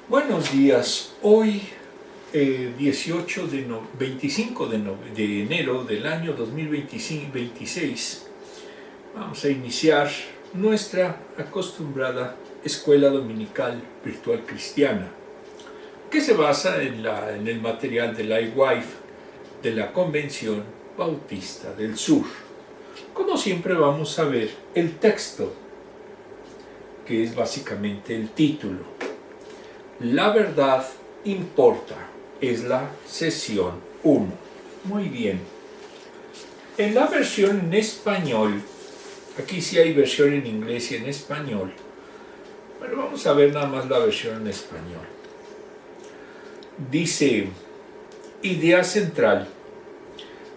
Buenos días. Hoy, 25 de enero del año 2026, vamos a iniciar nuestra acostumbrada escuela dominical virtual cristiana, que se basa en el material de la IWIFE de la Convención Bautista del Sur. Como siempre, vamos a ver el texto, que es básicamente el título. La verdad importa, es la sesión 1. Muy bien. En la versión en español, aquí sí hay versión en inglés y en español, pero vamos a ver nada más la versión en español. Dice, idea central: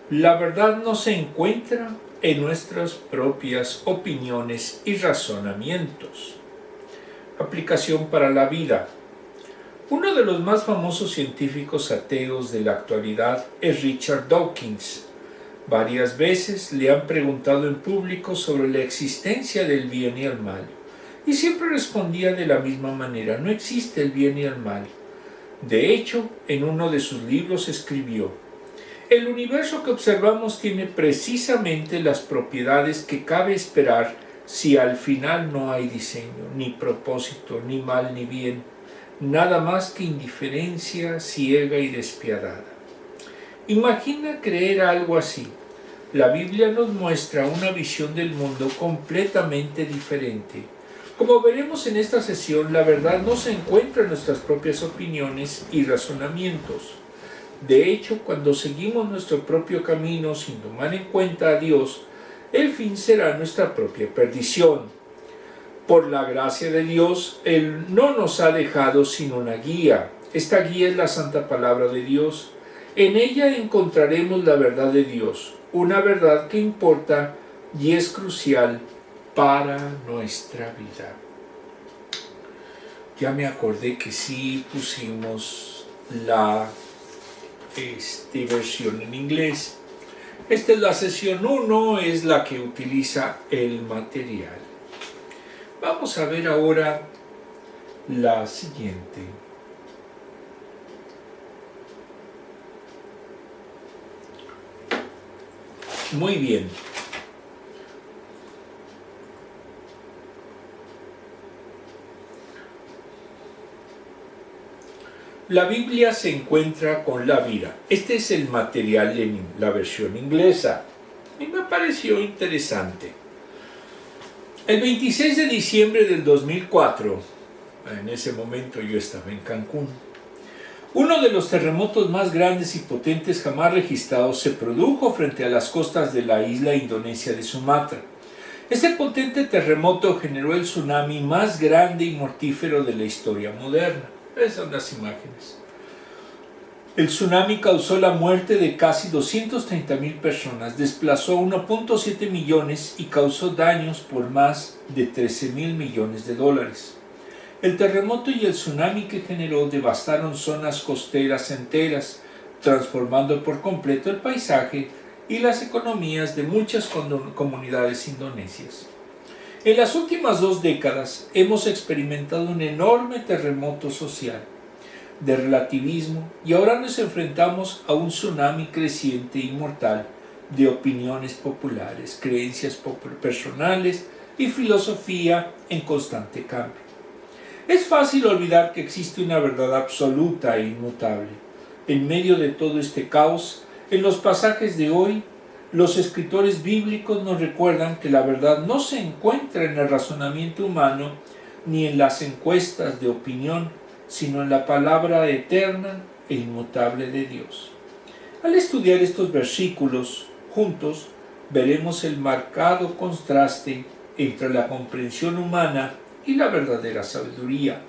la verdad no se encuentra en nuestras propias opiniones y razonamientos. Aplicación para la vida. Uno de los más famosos científicos ateos de la actualidad es Richard Dawkins. Varias veces le han preguntado en público sobre la existencia del bien y el mal, y siempre respondía de la misma manera: no existe el bien y el mal. De hecho, en uno de sus libros escribió: el universo que observamos tiene precisamente las propiedades que cabe esperar si al final no hay diseño, ni propósito, ni mal ni bien. Nada más que indiferencia ciega y despiadada. Imagina creer algo así. La Biblia nos muestra una visión del mundo completamente diferente. Como veremos en esta sesión, la verdad no se encuentra en nuestras propias opiniones y razonamientos. De hecho, cuando seguimos nuestro propio camino sin tomar en cuenta a Dios, el fin será nuestra propia perdición. Por la gracia de Dios, Él no nos ha dejado sin una guía. Esta guía es la Santa Palabra de Dios. En ella encontraremos la verdad de Dios, una verdad que importa y es crucial para nuestra vida. Ya me acordé que sí pusimos la versión en inglés. Esta es la sesión 1, es la que utiliza el material. Vamos a ver ahora la siguiente. Muy bien. La Biblia se encuentra con la vida. Este es el material en la versión inglesa. Y me pareció interesante. El 26 de diciembre del 2004, en ese momento yo estaba en Cancún, uno de los terremotos más grandes y potentes jamás registrados se produjo frente a las costas de la isla indonesia de Sumatra. Este potente terremoto generó el tsunami más grande y mortífero de la historia moderna. Esas son las imágenes. El tsunami causó la muerte de casi 230,000 personas, desplazó 1.7 millones y causó daños por más de 13,000 millones de dólares. El terremoto y el tsunami que generó devastaron zonas costeras enteras, transformando por completo el paisaje y las economías de muchas comunidades indonesias. En las últimas 2 décadas hemos experimentado un enorme terremoto social, de relativismo, y ahora nos enfrentamos a un tsunami creciente y mortal de opiniones populares, creencias personales y filosofía en constante cambio. Es fácil olvidar que existe una verdad absoluta e inmutable. En medio de todo este caos, en los pasajes de hoy, los escritores bíblicos nos recuerdan que la verdad no se encuentra en el razonamiento humano ni en las encuestas de opinión, sino en la palabra eterna e inmutable de Dios. Al estudiar estos versículos juntos, veremos el marcado contraste entre la comprensión humana y la verdadera sabiduría.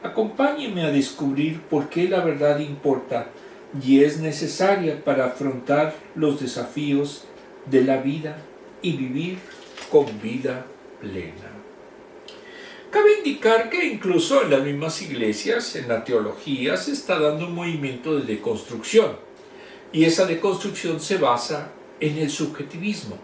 Acompáñenme a descubrir por qué la verdad importa y es necesaria para afrontar los desafíos de la vida y vivir con vida plena. Cabe indicar que incluso en las mismas iglesias, en la teología, se está dando un movimiento de deconstrucción, y esa deconstrucción se basa en el subjetivismo.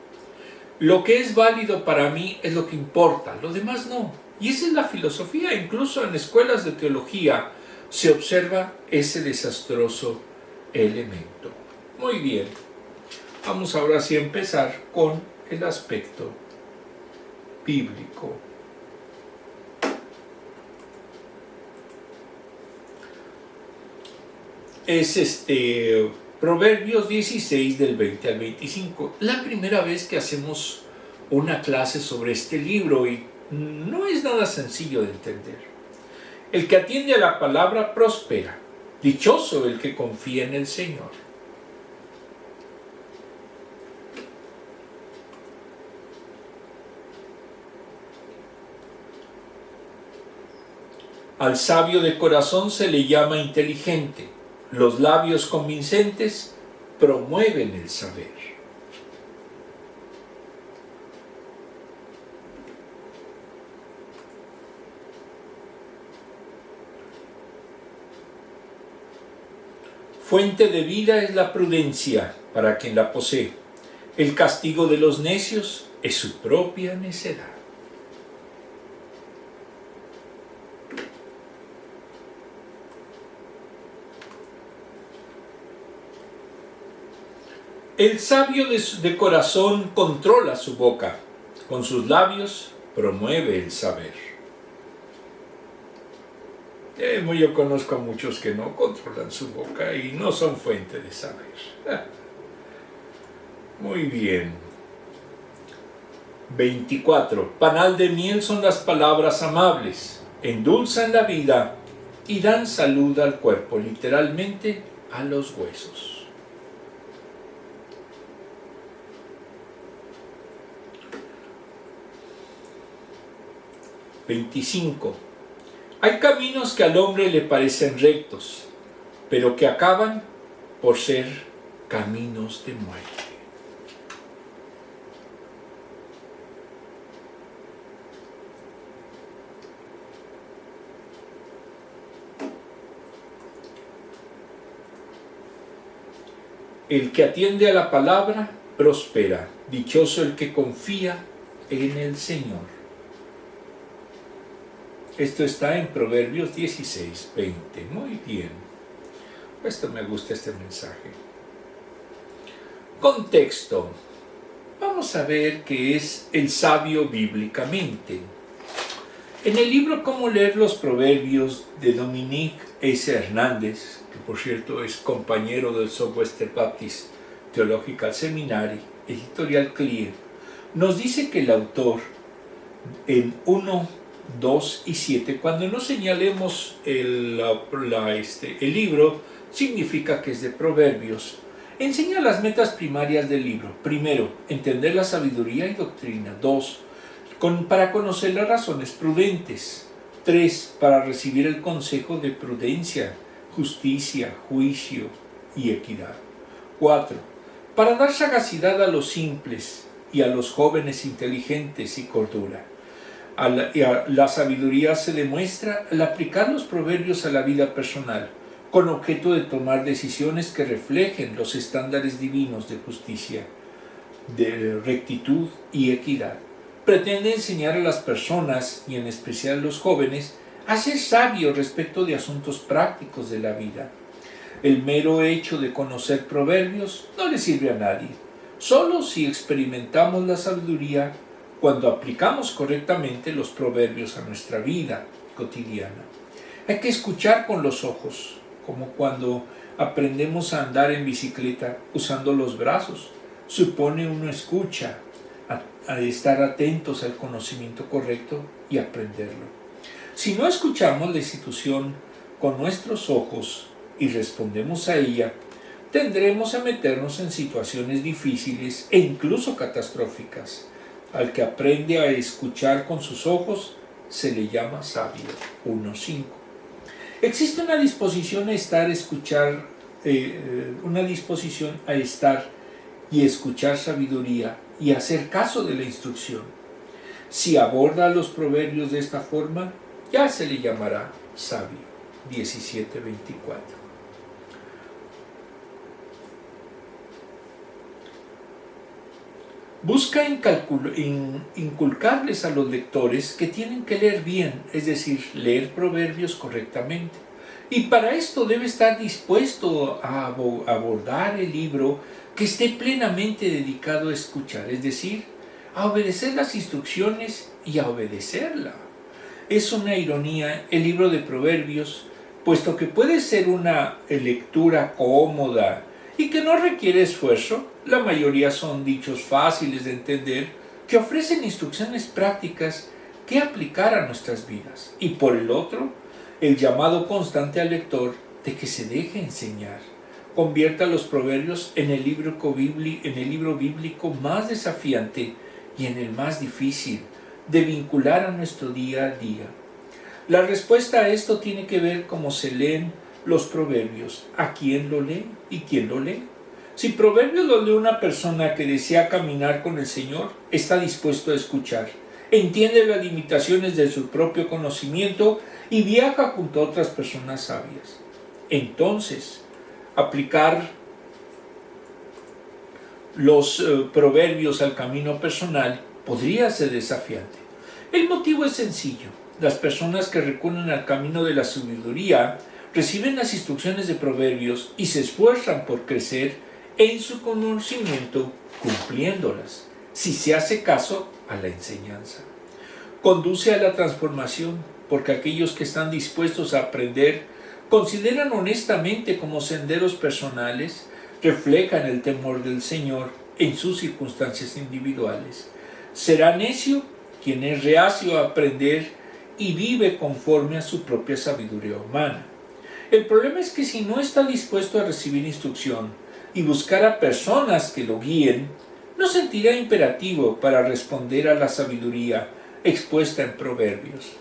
Lo que es válido para mí es lo que importa, lo demás no. Y esa es la filosofía. Incluso en escuelas de teología se observa ese desastroso elemento. Muy bien, vamos ahora sí a empezar con el aspecto bíblico. Es Proverbios 16 del 20 al 25. La primera vez que hacemos una clase sobre este libro y no es nada sencillo de entender. El que atiende a la palabra prospera. Dichoso el que confía en el Señor. Al sabio de corazón se le llama inteligente. Los labios convincentes promueven el saber. Fuente de vida es la prudencia para quien la posee. El castigo de los necios es su propia necedad. El sabio de corazón controla su boca, con sus labios promueve el saber. Yo conozco a muchos que no controlan su boca y no son fuente de saber. Muy bien. 24. Panal de miel son las palabras amables, endulzan la vida y dan salud al cuerpo, literalmente a los huesos. 25. Hay caminos que al hombre le parecen rectos, pero que acaban por ser caminos de muerte. El que atiende a la palabra prospera. Dichoso el que confía en el Señor. Esto está en Proverbios 16, 20. Muy bien. Me gusta este mensaje. Contexto. Vamos a ver qué es el sabio bíblicamente. En el libro Cómo leer los Proverbios de Dominique S. Hernández, que por cierto es compañero del Southwestern Baptist Theological Seminary, editorial Clear, nos dice que el autor en 1, 2 y 7, cuando no señalemos el libro, significa que es de Proverbios. Enseña las metas primarias del libro. Primero, entender la sabiduría y doctrina. 2, para conocer las razones prudentes. 3, para recibir el consejo de prudencia, justicia, juicio y equidad. 4, para dar sagacidad a los simples y a los jóvenes inteligentes y cordura. La sabiduría se demuestra al aplicar los proverbios a la vida personal, con objeto de tomar decisiones que reflejen los estándares divinos de justicia, de rectitud y equidad. Pretende enseñar a las personas, y en especial a los jóvenes, a ser sabios respecto de asuntos prácticos de la vida. El mero hecho de conocer proverbios no le sirve a nadie. Solo si experimentamos la sabiduría cuando aplicamos correctamente los proverbios a nuestra vida cotidiana. Hay que escuchar con los ojos, como cuando aprendemos a andar en bicicleta usando los brazos. Supone uno escucha, a estar atentos al conocimiento correcto y aprenderlo. Si no escuchamos la institución con nuestros ojos y respondemos a ella, tendremos a meternos en situaciones difíciles e incluso catastróficas. Al que aprende a escuchar con sus ojos se le llama sabio. 1.5. Existe una disposición a estar y escuchar sabiduría y hacer caso de la instrucción. Si aborda los proverbios de esta forma, ya se le llamará sabio. 17.24. Busca inculcarles a los lectores que tienen que leer bien, es decir, leer proverbios correctamente. Y para esto debe estar dispuesto a abordar el libro que esté plenamente dedicado a escuchar, es decir, a obedecer las instrucciones y a obedecerla. Es una ironía el libro de Proverbios, puesto que puede ser una lectura cómoda y que no requiere esfuerzo. La mayoría son dichos fáciles de entender que ofrecen instrucciones prácticas que aplicar a nuestras vidas. Y por el otro, el llamado constante al lector de que se deje enseñar. Convierta los proverbios en el libro bíblico más desafiante y en el más difícil de vincular a nuestro día a día. La respuesta a esto tiene que ver cómo se leen los proverbios, a quién lo lee y quién lo lee. Si proverbios lo lee una persona que desea caminar con el Señor, está dispuesto a escuchar, entiende las limitaciones de su propio conocimiento y viaja junto a otras personas sabias. Entonces, aplicar los proverbios al camino personal podría ser desafiante. El motivo es sencillo. Las personas que recurren al camino de la sabiduría reciben las instrucciones de proverbios y se esfuerzan por crecer en su conocimiento cumpliéndolas, si se hace caso a la enseñanza. Conduce a la transformación, porque aquellos que están dispuestos a aprender consideran honestamente como senderos personales, reflejan el temor del Señor en sus circunstancias individuales. Será necio quien es reacio a aprender y vive conforme a su propia sabiduría humana. El problema es que si no está dispuesto a recibir instrucción y buscar a personas que lo guíen, no sentirá imperativo para responder a la sabiduría expuesta en Proverbios.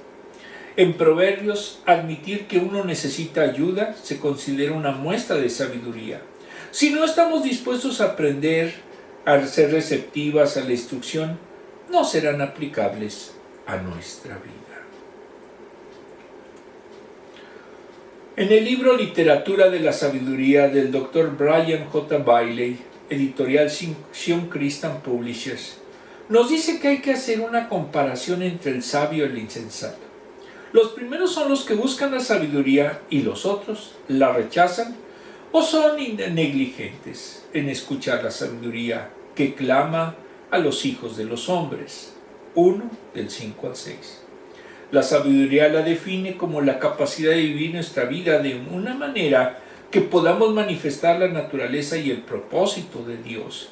En Proverbios, admitir que uno necesita ayuda se considera una muestra de sabiduría. Si no estamos dispuestos a aprender, a ser receptivas a la instrucción, no serán aplicables a nuestra vida. En el libro Literatura de la Sabiduría del Dr. Brian J. Bailey, editorial Sion Christian Publishers, nos dice que hay que hacer una comparación entre el sabio y el insensato. Los primeros son los que buscan la sabiduría y los otros la rechazan o son negligentes en escuchar la sabiduría que clama a los hijos de los hombres. 1 del 5 al 6. La sabiduría la define como la capacidad de vivir nuestra vida de una manera que podamos manifestar la naturaleza y el propósito de Dios.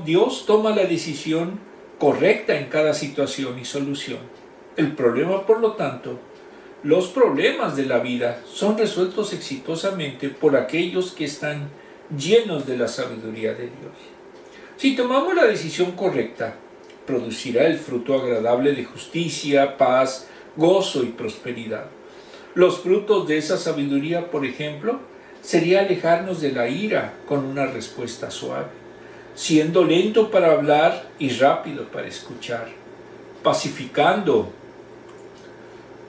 Dios toma la decisión correcta en cada situación y solución. El problema, por lo tanto, los problemas de la vida son resueltos exitosamente por aquellos que están llenos de la sabiduría de Dios. Si tomamos la decisión correcta, producirá el fruto agradable de justicia, paz, gozo y prosperidad. Los frutos de esa sabiduría, por ejemplo, sería alejarnos de la ira con una respuesta suave, siendo lento para hablar y rápido para escuchar, pacificando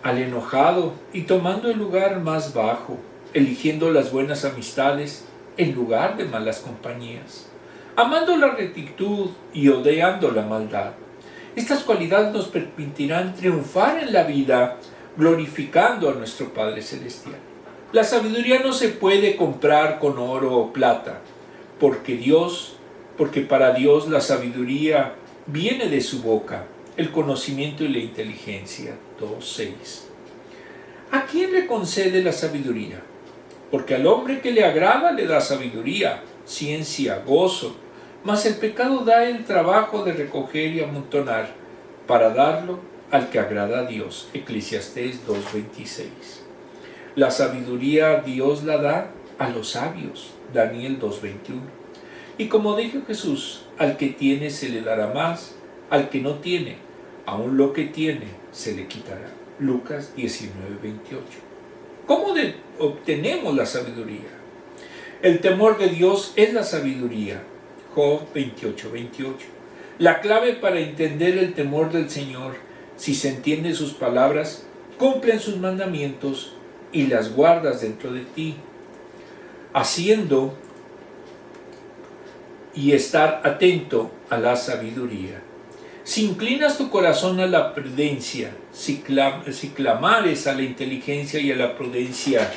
al enojado y tomando el lugar más bajo, eligiendo las buenas amistades en lugar de malas compañías, amando la rectitud y odiando la maldad. Estas cualidades nos permitirán triunfar en la vida, glorificando a nuestro Padre Celestial. La sabiduría no se puede comprar con oro o plata, porque para Dios la sabiduría viene de su boca, el conocimiento y la inteligencia. 2:6. ¿A quién le concede la sabiduría? Porque al hombre que le agrada le da sabiduría, ciencia, gozo, mas el pecado da el trabajo de recoger y amontonar para darlo al que agrada a Dios. Eclesiastés 2:26. La sabiduría Dios la da a los sabios. Daniel 2:21. Y como dijo Jesús, al que tiene se le dará más, al que no tiene, aun lo que tiene se le quitará. Lucas 19:28. ¿Cómo obtenemos la sabiduría? El temor de Dios es la sabiduría. Job 28:28. La clave para entender el temor del Señor, si se entienden sus palabras, cumplen sus mandamientos y las guardas dentro de ti, haciendo y estar atento a la sabiduría. Si inclinas tu corazón a la prudencia, si clamares a la inteligencia y a la prudencia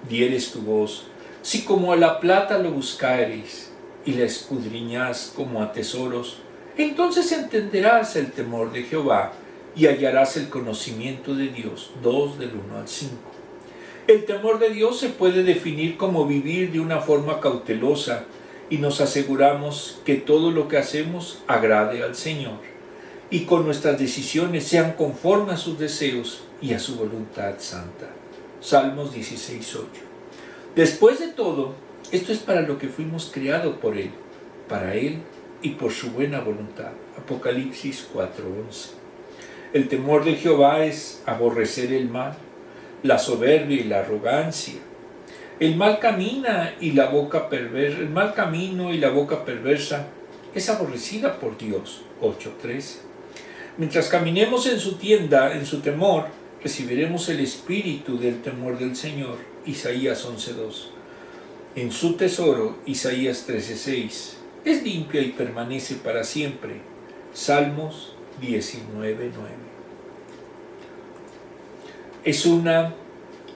dieres tu voz, si como a la plata lo buscareis y la escudriñás como a tesoros, entonces entenderás el temor de Jehová y hallarás el conocimiento de Dios. 2 del 1 al 5. El temor de Dios se puede definir como vivir de una forma cautelosa y nos aseguramos que todo lo que hacemos agrade al Señor y con nuestras decisiones sean conformes a sus deseos y a su voluntad santa. Salmos 16:8. Después de todo, esto es para lo que fuimos creados por Él, para Él y por su buena voluntad. Apocalipsis 4:11. El temor de Jehová es aborrecer el mal, la soberbia y la arrogancia. El mal camino y la boca perversa es aborrecida por Dios. 8:13. Mientras caminemos en su tienda, en su temor, recibiremos el espíritu del temor del Señor. Isaías 11:2. En su tesoro, Isaías 13:6. Es limpia y permanece para siempre. Salmos 19:9. Es una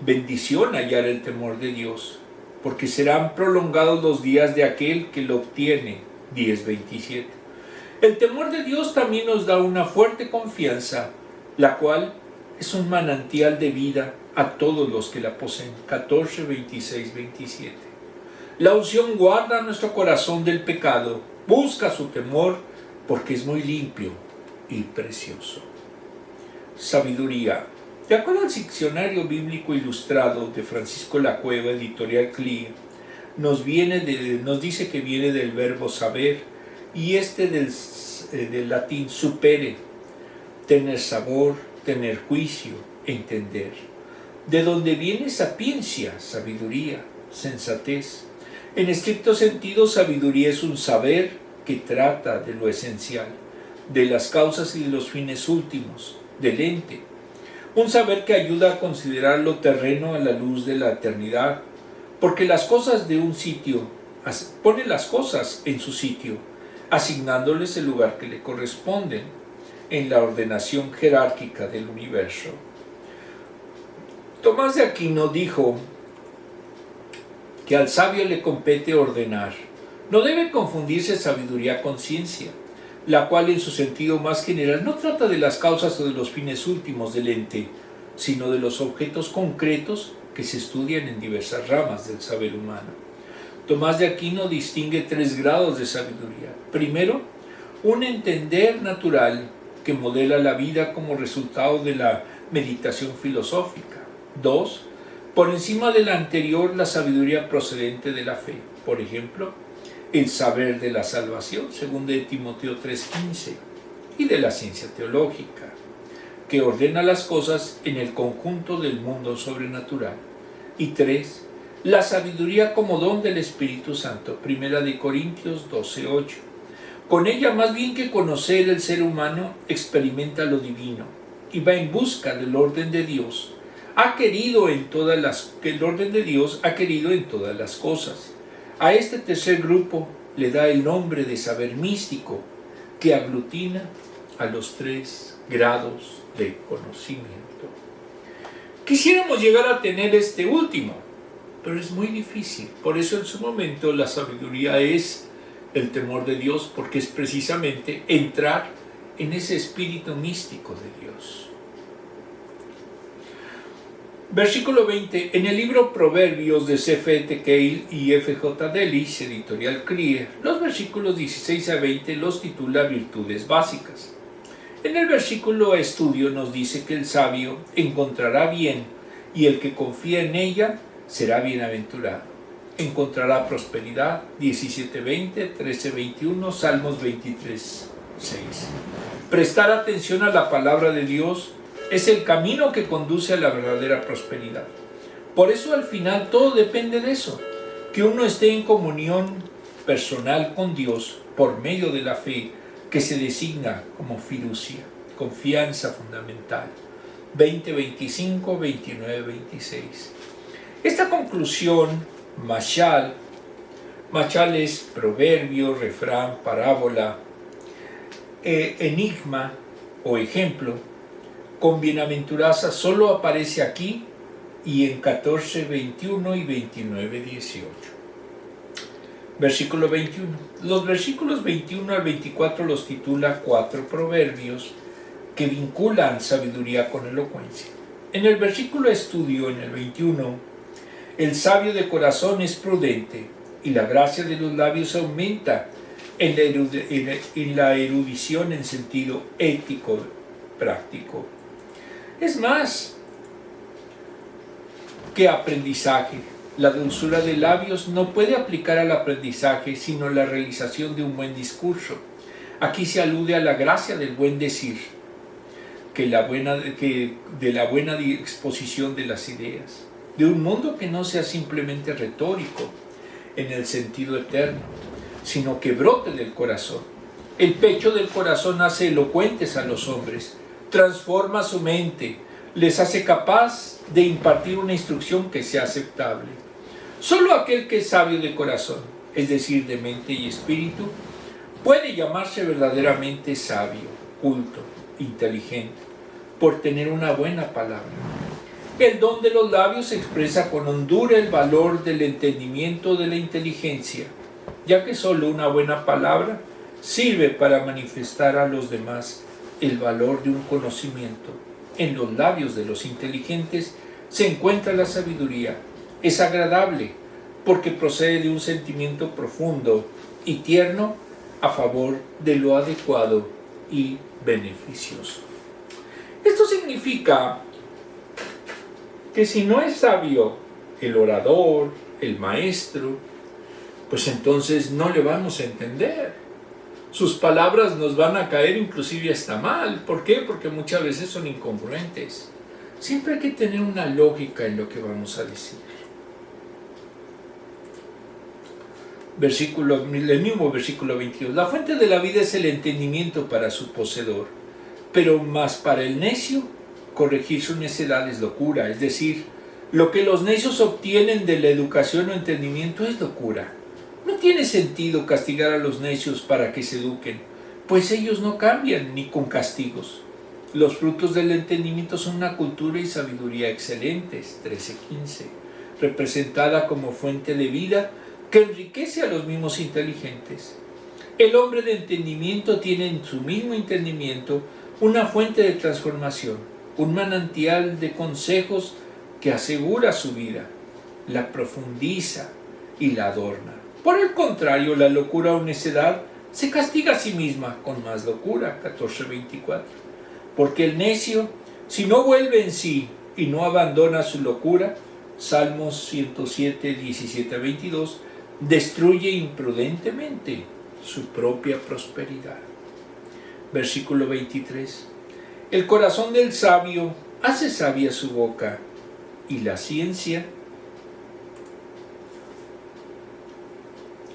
bendición hallar el temor de Dios, porque serán prolongados los días de aquel que lo obtiene. 10:27. El temor de Dios también nos da una fuerte confianza, la cual es un manantial de vida a todos los que la poseen. 14:26-27. La unción guarda nuestro corazón del pecado, busca su temor porque es muy limpio y precioso. Sabiduría. De acuerdo al diccionario bíblico ilustrado de Francisco Lacueva, editorial CLIE, nos dice que viene del verbo saber y del latín supere, tener sabor, tener juicio, entender. De donde viene sapiencia, sabiduría, sensatez. En estricto sentido, sabiduría es un saber que trata de lo esencial, de las causas y de los fines últimos, del ente. Un saber que ayuda a considerar lo terreno a la luz de la eternidad, porque las cosas de un sitio, pone las cosas en su sitio, asignándoles el lugar que le corresponden en la ordenación jerárquica del universo. Tomás de Aquino dijo que al sabio le compete ordenar. No debe confundirse sabiduría con ciencia, la cual en su sentido más general no trata de las causas o de los fines últimos del ente, sino de los objetos concretos que se estudian en diversas ramas del saber humano. Tomás de Aquino distingue 3 grados de sabiduría. Primero, un entender natural que modela la vida como resultado de la meditación filosófica. 2, por encima de la anterior, la sabiduría procedente de la fe. Por ejemplo, el saber de la salvación, según de Timoteo 3:15, y de la ciencia teológica, que ordena las cosas en el conjunto del mundo sobrenatural. Y 3, la sabiduría como don del Espíritu Santo, 1 Corintios 12:8. Con ella, más bien que conocer el ser humano, experimenta lo divino y va en busca del orden de Dios. El orden de Dios ha querido en todas las cosas. A este tercer grupo le da el nombre de saber místico, que aglutina a los 3 grados de conocimiento. Quisiéramos llegar a tener este último, pero es muy difícil. Por eso en su momento la sabiduría es el temor de Dios, porque es precisamente entrar en ese espíritu místico de Dios. Versículo 20. En el libro Proverbios de C.F. Keil y F.J. Delich, editorial CLIE, los versículos 16 a 20 los titula Virtudes Básicas. En el versículo a estudio nos dice que el sabio encontrará bien y el que confía en ella será bienaventurado. Encontrará prosperidad. 17:20, 13:21, Salmos 23:6. Prestar atención a la palabra de Dios es el camino que conduce a la verdadera prosperidad. Por eso al final todo depende de eso, que uno esté en comunión personal con Dios por medio de la fe, que se designa como fiducia, confianza fundamental. 20:25, 29:26. Esta conclusión, mashal es proverbio, refrán, parábola, enigma o ejemplo, con bienaventuranza solo aparece aquí y en 14, 21 y 29, 18. Versículo 21. Los versículos 21 al 24 los titula 4 proverbios que vinculan sabiduría con elocuencia. En el versículo estudio, en el 21, el sabio de corazón es prudente y la gracia de los labios aumenta en la erudición en sentido ético práctico. Es más que aprendizaje. La dulzura de labios no puede aplicar al aprendizaje sino la realización de un buen discurso. Aquí se alude a la gracia del buen decir, de la buena exposición de las ideas, de un mundo que no sea simplemente retórico en el sentido eterno, sino que brote del corazón. El pecho del corazón hace elocuentes a los hombres, transforma su mente, les hace capaz de impartir una instrucción que sea aceptable. Solo aquel que es sabio de corazón, es decir, de mente y espíritu, puede llamarse verdaderamente sabio, culto, inteligente, por tener una buena palabra. El don de los labios expresa con hondura el valor del entendimiento de la inteligencia, ya que solo una buena palabra sirve para manifestar a los demás el valor de un conocimiento. En los labios de los inteligentes se encuentra la sabiduría. Es agradable porque procede de un sentimiento profundo y tierno a favor de lo adecuado y beneficioso. Esto significa que si no es sabio el orador, el maestro, pues entonces no le vamos a entender. Sus palabras nos van a caer inclusive hasta mal. ¿Por qué? Porque muchas veces son incongruentes. Siempre hay que tener una lógica en lo que vamos a decir. El mismo versículo 22. La fuente de la vida es el entendimiento para su poseedor, pero más para el necio, corregir su necedad es locura. Es decir, lo que los necios obtienen de la educación o entendimiento es locura. No tiene sentido castigar a los necios para que se eduquen, pues ellos no cambian ni con castigos. Los frutos del entendimiento son una cultura y sabiduría excelentes, 13:15, representada como fuente de vida que enriquece a los mismos inteligentes. El hombre de entendimiento tiene en su mismo entendimiento una fuente de transformación, un manantial de consejos que asegura su vida, la profundiza y la adorna. Por el contrario, la locura o necedad se castiga a sí misma con más locura, 14:24. Porque el necio, si no vuelve en sí y no abandona su locura, Salmos 107, 17-22, destruye imprudentemente su propia prosperidad. Versículo 23. El corazón del sabio hace sabia su boca, y la ciencia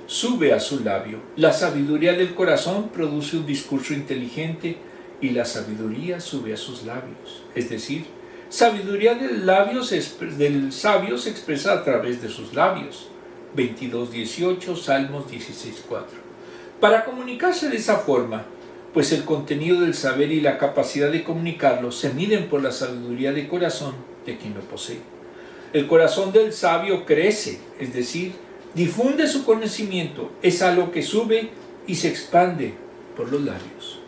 sube a su labio. La sabiduría del corazón produce un discurso inteligente y la sabiduría sube a sus labios. Es decir, sabiduría del sabio se expresa a través de sus labios. 22:18, Salmos 16:4. Para comunicarse de esa forma, pues el contenido del saber y la capacidad de comunicarlo se miden por la sabiduría de corazón de quien lo posee. El corazón del sabio crece, es decir, difunde su conocimiento, es algo que sube y se expande por los labios.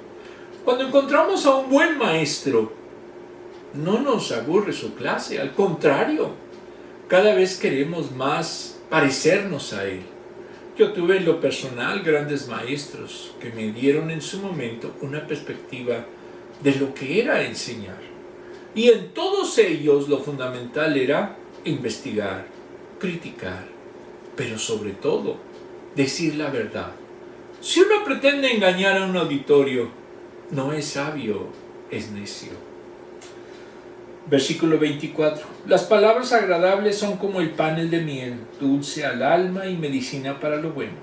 Cuando encontramos a un buen maestro, no nos aburre su clase, al contrario, cada vez queremos más parecernos a él. Yo tuve en lo personal grandes maestros que me dieron en su momento una perspectiva de lo que era enseñar. Y en todos ellos lo fundamental era investigar, criticar, pero sobre todo decir la verdad. Si uno pretende engañar a un auditorio, no es sabio, es necio. Versículo 24. Las palabras agradables son como el panel de miel, dulce al alma y medicina para lo bueno.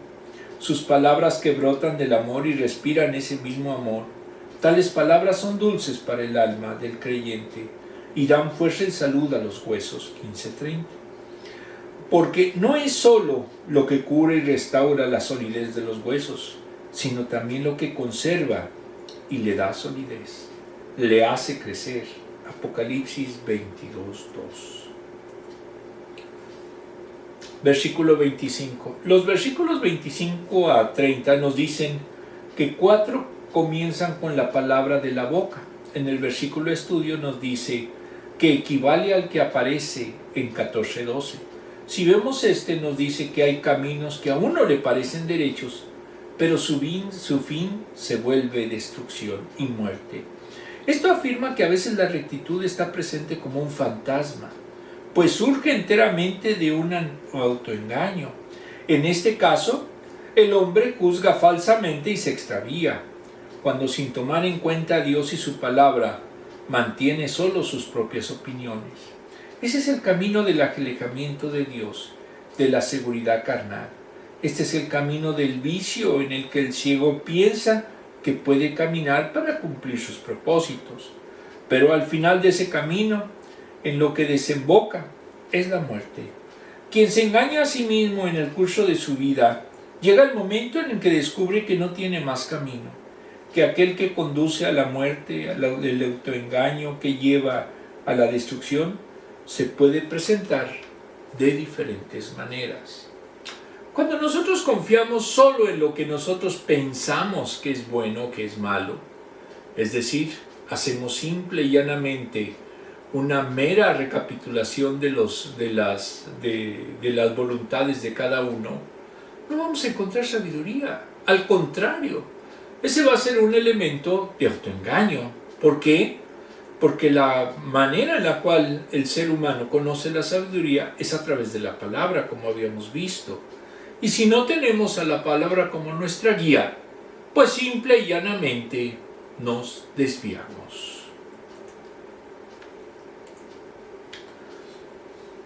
Sus palabras que brotan del amor y respiran ese mismo amor. Tales palabras son dulces para el alma del creyente y dan fuerza y salud a los huesos. 15:30. Porque no es solo lo que cura y restaura la solidez de los huesos, sino también lo que conserva y le da solidez, le hace crecer. Apocalipsis 22:2. Versículo 25. Los versículos 25 a 30 nos dicen que 4 comienzan con la palabra de la boca. En el versículo de estudio nos dice que equivale al que aparece en 14:12. Si vemos nos dice que hay caminos que a uno le parecen derechos, pero su fin se vuelve destrucción y muerte. Esto afirma que a veces la rectitud está presente como un fantasma, pues surge enteramente de un autoengaño. En este caso, el hombre juzga falsamente y se extravía, cuando sin tomar en cuenta a Dios y su palabra, mantiene solo sus propias opiniones. Ese es el camino del alejamiento de Dios, de la seguridad carnal. Este es el camino del vicio en el que el ciego piensa que puede caminar para cumplir sus propósitos. Pero al final de ese camino, en lo que desemboca, es la muerte. Quien se engaña a sí mismo en el curso de su vida, llega el momento en el que descubre que no tiene más camino, que aquel que conduce a la muerte, el autoengaño que lleva a la destrucción, se puede presentar de diferentes maneras. Cuando nosotros confiamos solo en lo que nosotros pensamos que es bueno o que es malo, es decir, hacemos simple y llanamente una mera recapitulación de las voluntades de cada uno, no vamos a encontrar sabiduría. Al contrario, ese va a ser un elemento de autoengaño. ¿Por qué? Porque la manera en la cual el ser humano conoce la sabiduría es a través de la palabra, como habíamos visto. Y si no tenemos a la palabra como nuestra guía, pues simple y llanamente nos desviamos.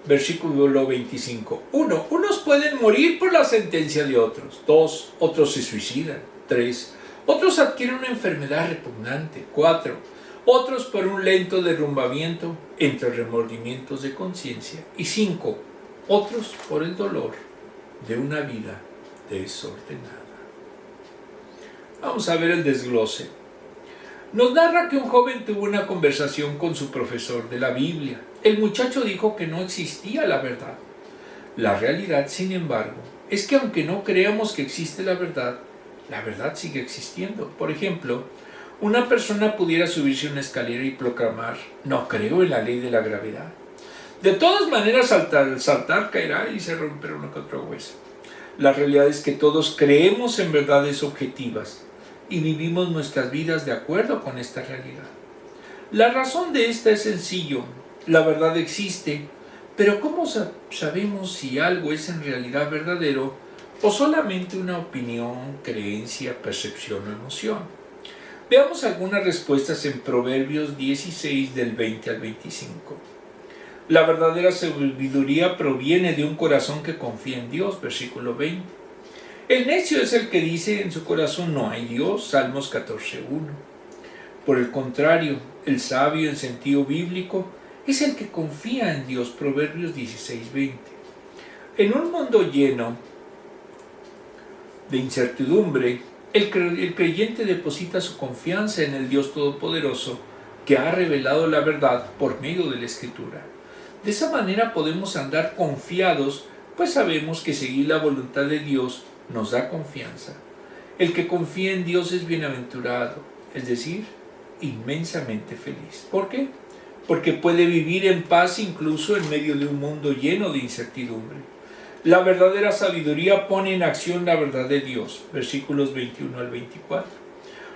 Versículo 25. 1. Unos pueden morir por la sentencia de otros. 2. Otros se suicidan. 3. Otros adquieren una enfermedad repugnante. 4. Otros por un lento derrumbamiento entre remordimientos de conciencia. Y 5. Otros por el dolor de una vida desordenada. Vamos a ver el desglose. Nos narra que un joven tuvo una conversación con su profesor de la Biblia. El muchacho dijo que no existía la verdad. La realidad, sin embargo, es que aunque no creamos que existe la verdad sigue existiendo. Por ejemplo, una persona pudiera subirse a una escalera y proclamar: no creo en la ley de la gravedad. De todas maneras, al saltar caerá y se romperá uno que otro hueso. La realidad es que todos creemos en verdades objetivas y vivimos nuestras vidas de acuerdo con esta realidad. La razón de esta es sencillo. La verdad existe, pero ¿cómo sabemos si algo es en realidad verdadero o solamente una opinión, creencia, percepción o emoción? Veamos algunas respuestas en Proverbios 16 del 20 al 25. La verdadera sabiduría proviene de un corazón que confía en Dios, versículo 20. El necio es el que dice en su corazón: no hay Dios, Salmos 14:1. Por el contrario, el sabio en sentido bíblico es el que confía en Dios, Proverbios 16:20. En un mundo lleno de incertidumbre, el creyente deposita su confianza en el Dios Todopoderoso, que ha revelado la verdad por medio de la Escritura. De esa manera podemos andar confiados, pues sabemos que seguir la voluntad de Dios nos da confianza. El que confía en Dios es bienaventurado, es decir, inmensamente feliz. ¿Por qué? Porque puede vivir en paz incluso en medio de un mundo lleno de incertidumbre. La verdadera sabiduría pone en acción la verdad de Dios, versículos 21 al 24.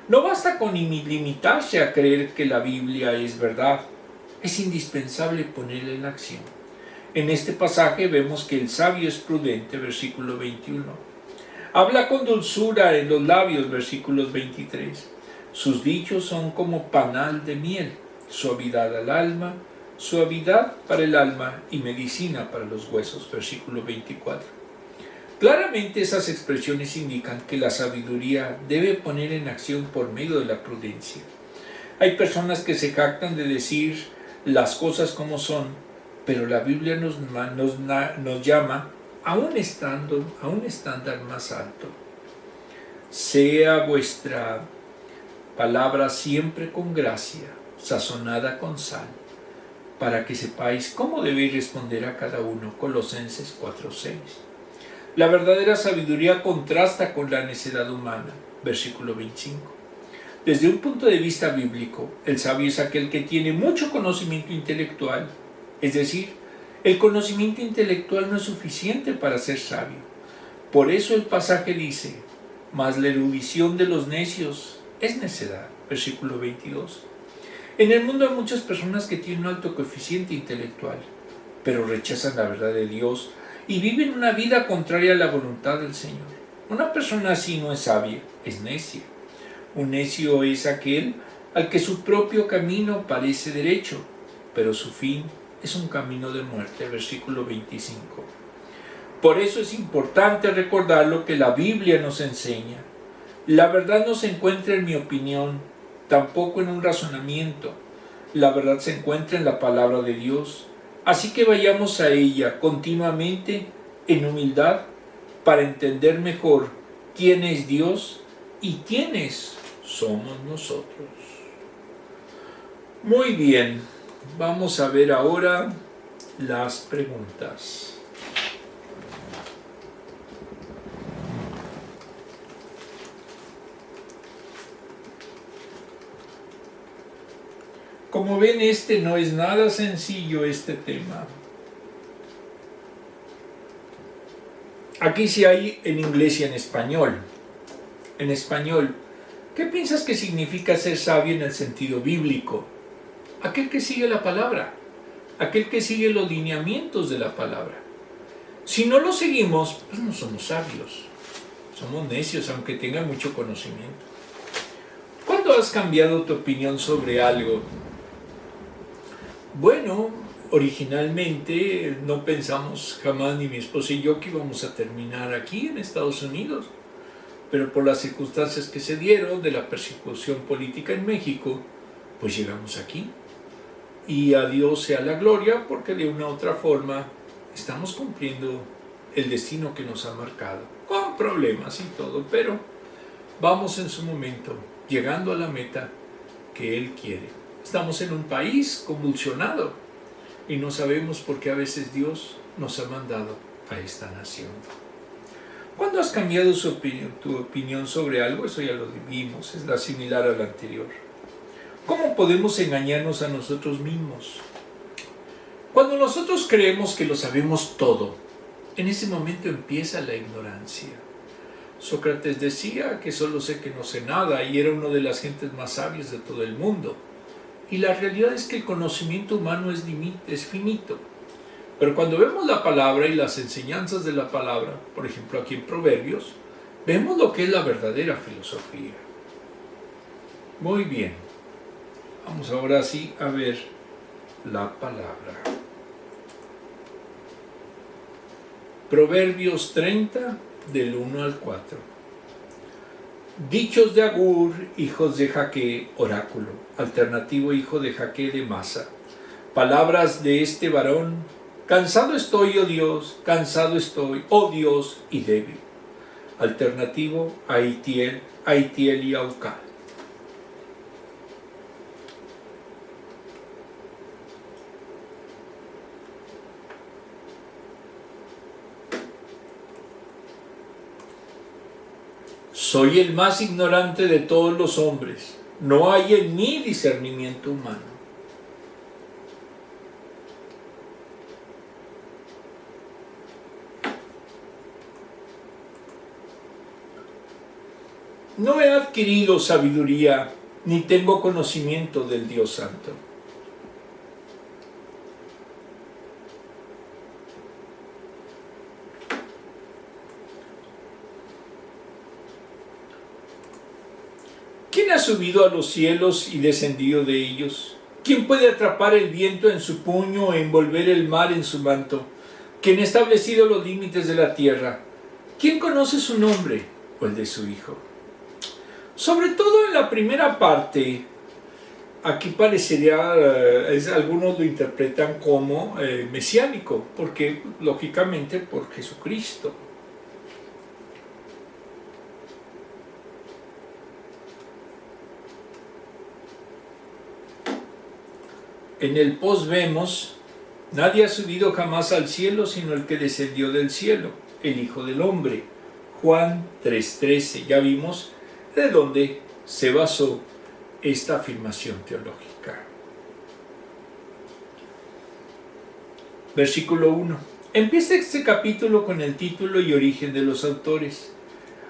No basta con limitarse a creer que la Biblia es verdad. Es indispensable ponerla en acción. En este pasaje vemos que el sabio es prudente, versículo 21. Habla con dulzura en los labios, versículos 23. Sus dichos son como panal de miel, suavidad al alma, suavidad para el alma y medicina para los huesos, versículo 24. Claramente esas expresiones indican que la sabiduría debe poner en acción por medio de la prudencia. Hay personas que se jactan de decir las cosas como son, pero la Biblia nos llama a un estándar más alto. Sea vuestra palabra siempre con gracia, sazonada con sal, para que sepáis cómo debéis responder a cada uno. Colosenses 4:6. La verdadera sabiduría contrasta con la necedad humana. Versículo 25. Desde un punto de vista bíblico, el sabio es aquel que tiene mucho conocimiento intelectual. Es decir, el conocimiento intelectual no es suficiente para ser sabio. Por eso el pasaje dice, mas la erudición de los necios es necedad. Versículo 22. En el mundo hay muchas personas que tienen un alto coeficiente intelectual, pero rechazan la verdad de Dios y viven una vida contraria a la voluntad del Señor. Una persona así no es sabia, es necia. Un necio es aquel al que su propio camino parece derecho, pero su fin es un camino de muerte. Versículo 25. Por eso es importante recordar lo que la Biblia nos enseña. La verdad no se encuentra en mi opinión, tampoco en un razonamiento. La verdad se encuentra en la palabra de Dios. Así que vayamos a ella continuamente en humildad para entender mejor quién es Dios y quiénes somos nosotros. Muy bien, vamos a ver ahora las preguntas. Como ven, no es nada sencillo este tema. Aquí sí hay en inglés y en español. En español, ¿qué piensas que significa ser sabio en el sentido bíblico? Aquel que sigue la palabra, aquel que sigue los lineamientos de la palabra. Si no lo seguimos, pues no somos sabios. Somos necios, aunque tengan mucho conocimiento. ¿Cuándo has cambiado tu opinión sobre algo? Bueno, originalmente no pensamos jamás, ni mi esposa y yo, que íbamos a terminar aquí en Estados Unidos. Pero por las circunstancias que se dieron de la persecución política en México, pues llegamos aquí. Y a Dios sea la gloria, porque de una u otra forma estamos cumpliendo el destino que nos ha marcado, con problemas y todo, pero vamos en su momento, llegando a la meta que Él quiere. Estamos en un país convulsionado y no sabemos por qué a veces Dios nos ha mandado a esta nación. ¿Cuándo has cambiado tu opinión sobre algo? Eso ya lo vimos, es la similar a la anterior. ¿Cómo podemos engañarnos a nosotros mismos? Cuando nosotros creemos que lo sabemos todo, en ese momento empieza la ignorancia. Sócrates decía que solo sé que no sé nada y era una de las gentes más sabias de todo el mundo. Y la realidad es que el conocimiento humano es finito. Pero cuando vemos la palabra y las enseñanzas de la palabra, por ejemplo aquí en Proverbios, vemos lo que es la verdadera filosofía. Muy bien. Vamos ahora sí a ver la palabra. Proverbios 30, del 1 al 4. Dichos de Agur, hijos de Jaque, oráculo, alternativo hijo de Jaque de Masa. Palabras de este varón: cansado estoy, oh Dios, cansado estoy, oh Dios, y débil. Alternativo Aitiel, Aitiel y Aucal. Soy el más ignorante de todos los hombres. No hay en mí discernimiento humano. No he adquirido sabiduría, ni tengo conocimiento del Dios Santo. ¿Quién ha subido a los cielos y descendido de ellos? ¿Quién puede atrapar el viento en su puño e envolver el mar en su manto? ¿Quién ha establecido los límites de la tierra? ¿Quién conoce su nombre o el de su hijo? Sobre todo en la primera parte, aquí parecería, algunos lo interpretan como mesiánico, porque lógicamente por Jesucristo. En el post vemos, nadie ha subido jamás al cielo sino el que descendió del cielo, el Hijo del Hombre. Juan 3:13. Ya vimos de dónde se basó esta afirmación teológica. Versículo 1. Empieza este capítulo con el título y origen de los autores.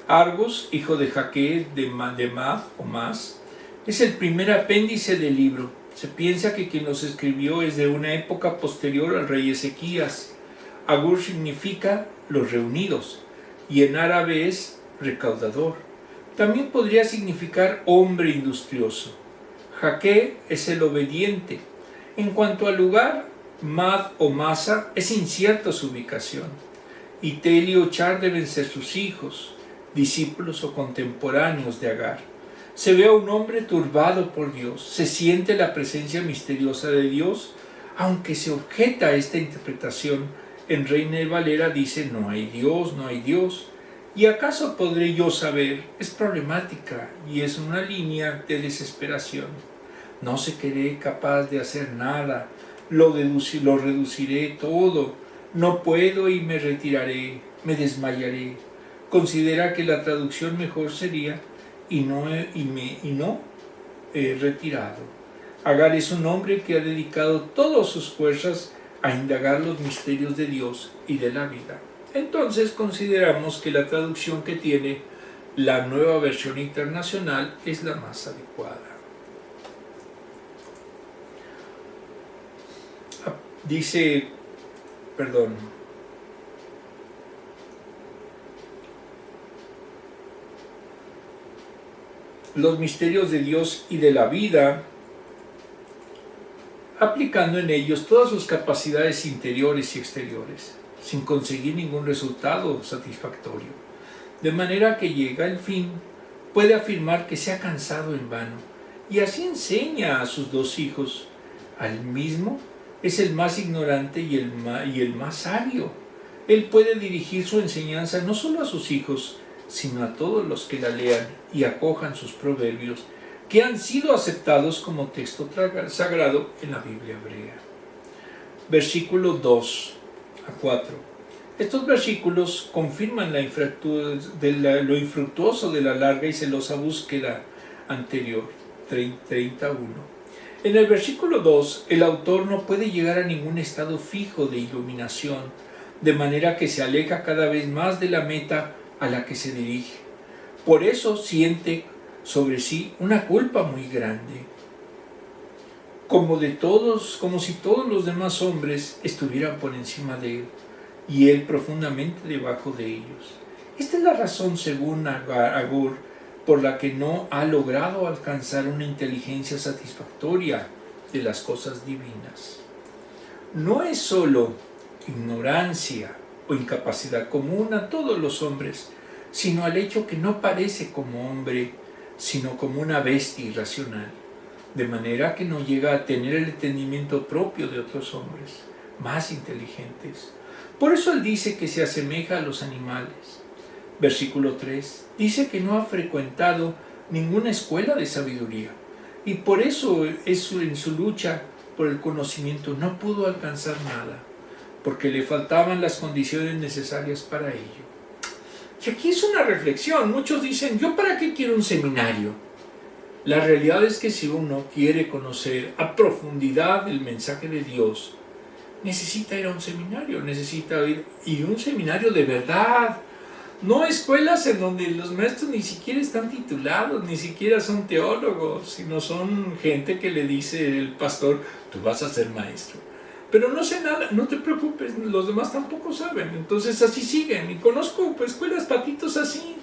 Argos, hijo de Jaque de Mad o Mas, es el primer apéndice del libro. Se piensa que quien los escribió es de una época posterior al rey Ezequías. Agur significa los reunidos y en árabe es recaudador. También podría significar hombre industrioso. Jaque es el obediente. En cuanto al lugar, Mad o Masa es incierta su ubicación. Y Tel y Ochar deben ser sus hijos, discípulos o contemporáneos de Agar. Se ve a un hombre turbado por Dios, se siente la presencia misteriosa de Dios, aunque se objeta a esta interpretación. En Reina Valera dice: no hay Dios, no hay Dios. ¿Y acaso podré yo saber? Es problemática y es una línea de desesperación. No se cree capaz de hacer nada, lo reduciré todo, no puedo y me retiraré, me desmayaré. Considera que la traducción mejor sería y no he retirado. Agar es un hombre que ha dedicado todas sus fuerzas a indagar los misterios de Dios y de la vida. Entonces consideramos que la traducción que tiene la Nueva Versión Internacional es la más adecuada. Los misterios de Dios y de la vida, aplicando en ellos todas sus capacidades interiores y exteriores, sin conseguir ningún resultado satisfactorio. De manera que llega el fin, puede afirmar que se ha cansado en vano, y así enseña a sus dos hijos. Al mismo es el más ignorante y el más sabio. Él puede dirigir su enseñanza no solo a sus hijos, sino a todos los que la lean y acojan sus proverbios, que han sido aceptados como texto sagrado en la Biblia hebrea. Versículos 2 a 4. Estos versículos confirman lo infructuoso de la larga y celosa búsqueda anterior, 31. En el versículo 2, el autor no puede llegar a ningún estado fijo de iluminación, de manera que se aleja cada vez más de la meta a la que se dirige. Por eso siente sobre sí una culpa muy grande, como si todos los demás hombres estuvieran por encima de él, y él profundamente debajo de ellos. Esta es la razón, según Agur, por la que no ha logrado alcanzar una inteligencia satisfactoria de las cosas divinas. No es solo ignorancia o incapacidad común a todos los hombres, sino al hecho que no parece como hombre, sino como una bestia irracional, de manera que no llega a tener el entendimiento propio de otros hombres, más inteligentes. Por eso él dice que se asemeja a los animales. Versículo 3, dice que no ha frecuentado ninguna escuela de sabiduría, y por eso en su lucha por el conocimiento no pudo alcanzar nada, porque le faltaban las condiciones necesarias para ello. Y aquí es una reflexión. Muchos dicen: ¿yo para qué quiero un seminario? La realidad es que si uno quiere conocer a profundidad el mensaje de Dios, necesita ir a un seminario, necesita ir a un seminario de verdad. No escuelas en donde los maestros ni siquiera están titulados, ni siquiera son teólogos, sino son gente que le dice el pastor: tú vas a ser maestro. Pero no sé nada, no te preocupes, los demás tampoco saben. Entonces así siguen. Y conozco escuelas patitos así.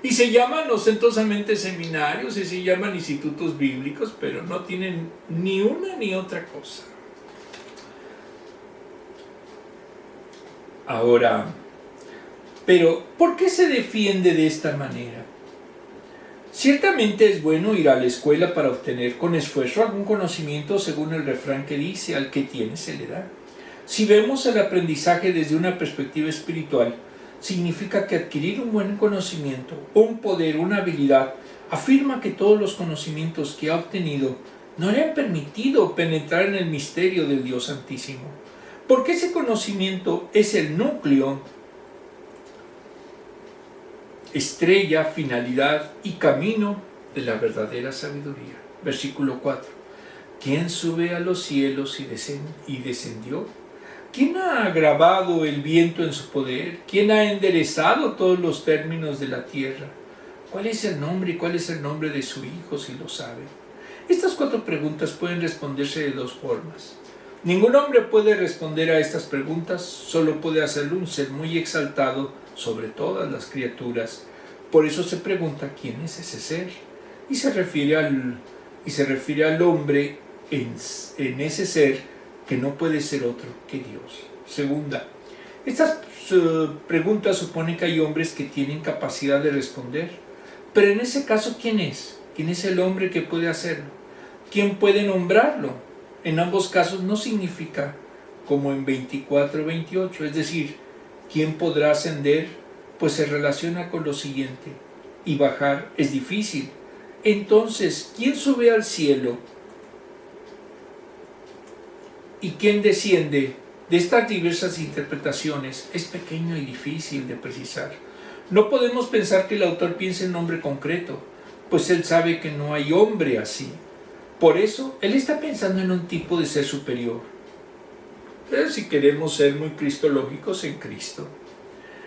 Y se llaman ostentosamente seminarios y se llaman institutos bíblicos, pero no tienen ni una ni otra cosa. Ahora, pero ¿por qué se defiende de esta manera? Ciertamente es bueno ir a la escuela para obtener con esfuerzo algún conocimiento, según el refrán que dice: al que tiene se le da. Si vemos el aprendizaje desde una perspectiva espiritual, significa que adquirir un buen conocimiento, un poder, una habilidad, afirma que todos los conocimientos que ha obtenido no le han permitido penetrar en el misterio del Dios Santísimo, porque ese conocimiento es el núcleo, estrella, finalidad y camino de la verdadera sabiduría. Versículo 4. ¿Quién sube a los cielos y descendió? ¿Quién ha agravado el viento en su poder? ¿Quién ha enderezado todos los términos de la tierra? ¿Cuál es el nombre y cuál es el nombre de su Hijo, si lo sabe? Estas 4 preguntas pueden responderse de 2 formas. Ningún hombre puede responder a estas preguntas, solo puede hacerlo un ser muy exaltado sobre todas las criaturas. Por eso se pregunta quién es ese ser, y se refiere al hombre en ese ser que no puede ser otro que Dios. Segunda, estas preguntas suponen que hay hombres que tienen capacidad de responder, pero en ese caso, ¿quién es? ¿Quién es el hombre que puede hacerlo? ¿Quién puede nombrarlo? En ambos casos no significa como en 24-28, es decir, ¿quién podrá ascender? Pues se relaciona con lo siguiente, y bajar es difícil. Entonces, ¿quién sube al cielo? ¿Y quién desciende? De estas diversas interpretaciones es pequeño y difícil de precisar. No podemos pensar que el autor piense en un hombre concreto, pues él sabe que no hay hombre así. Por eso, él está pensando en un tipo de ser superior. Si queremos ser muy cristológicos, en Cristo.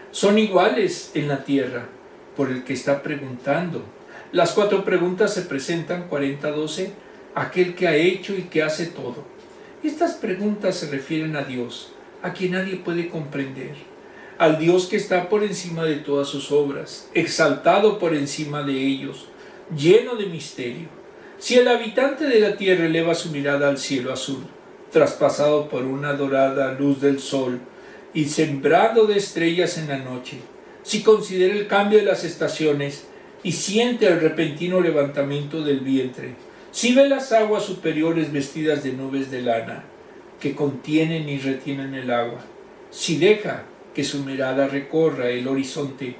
Son iguales en la tierra, por el que está preguntando. Las 4 preguntas se presentan 40-12, aquel que ha hecho y que hace todo. Estas preguntas se refieren a Dios, a quien nadie puede comprender, al Dios que está por encima de todas sus obras, exaltado por encima de ellos, lleno de misterio. Si el habitante de la tierra eleva su mirada al cielo azul, traspasado por una dorada luz del sol y sembrado de estrellas en la noche, si considera el cambio de las estaciones y siente el repentino levantamiento del vientre, si ve las aguas superiores vestidas de nubes de lana que contienen y retienen el agua, si deja que su mirada recorra el horizonte,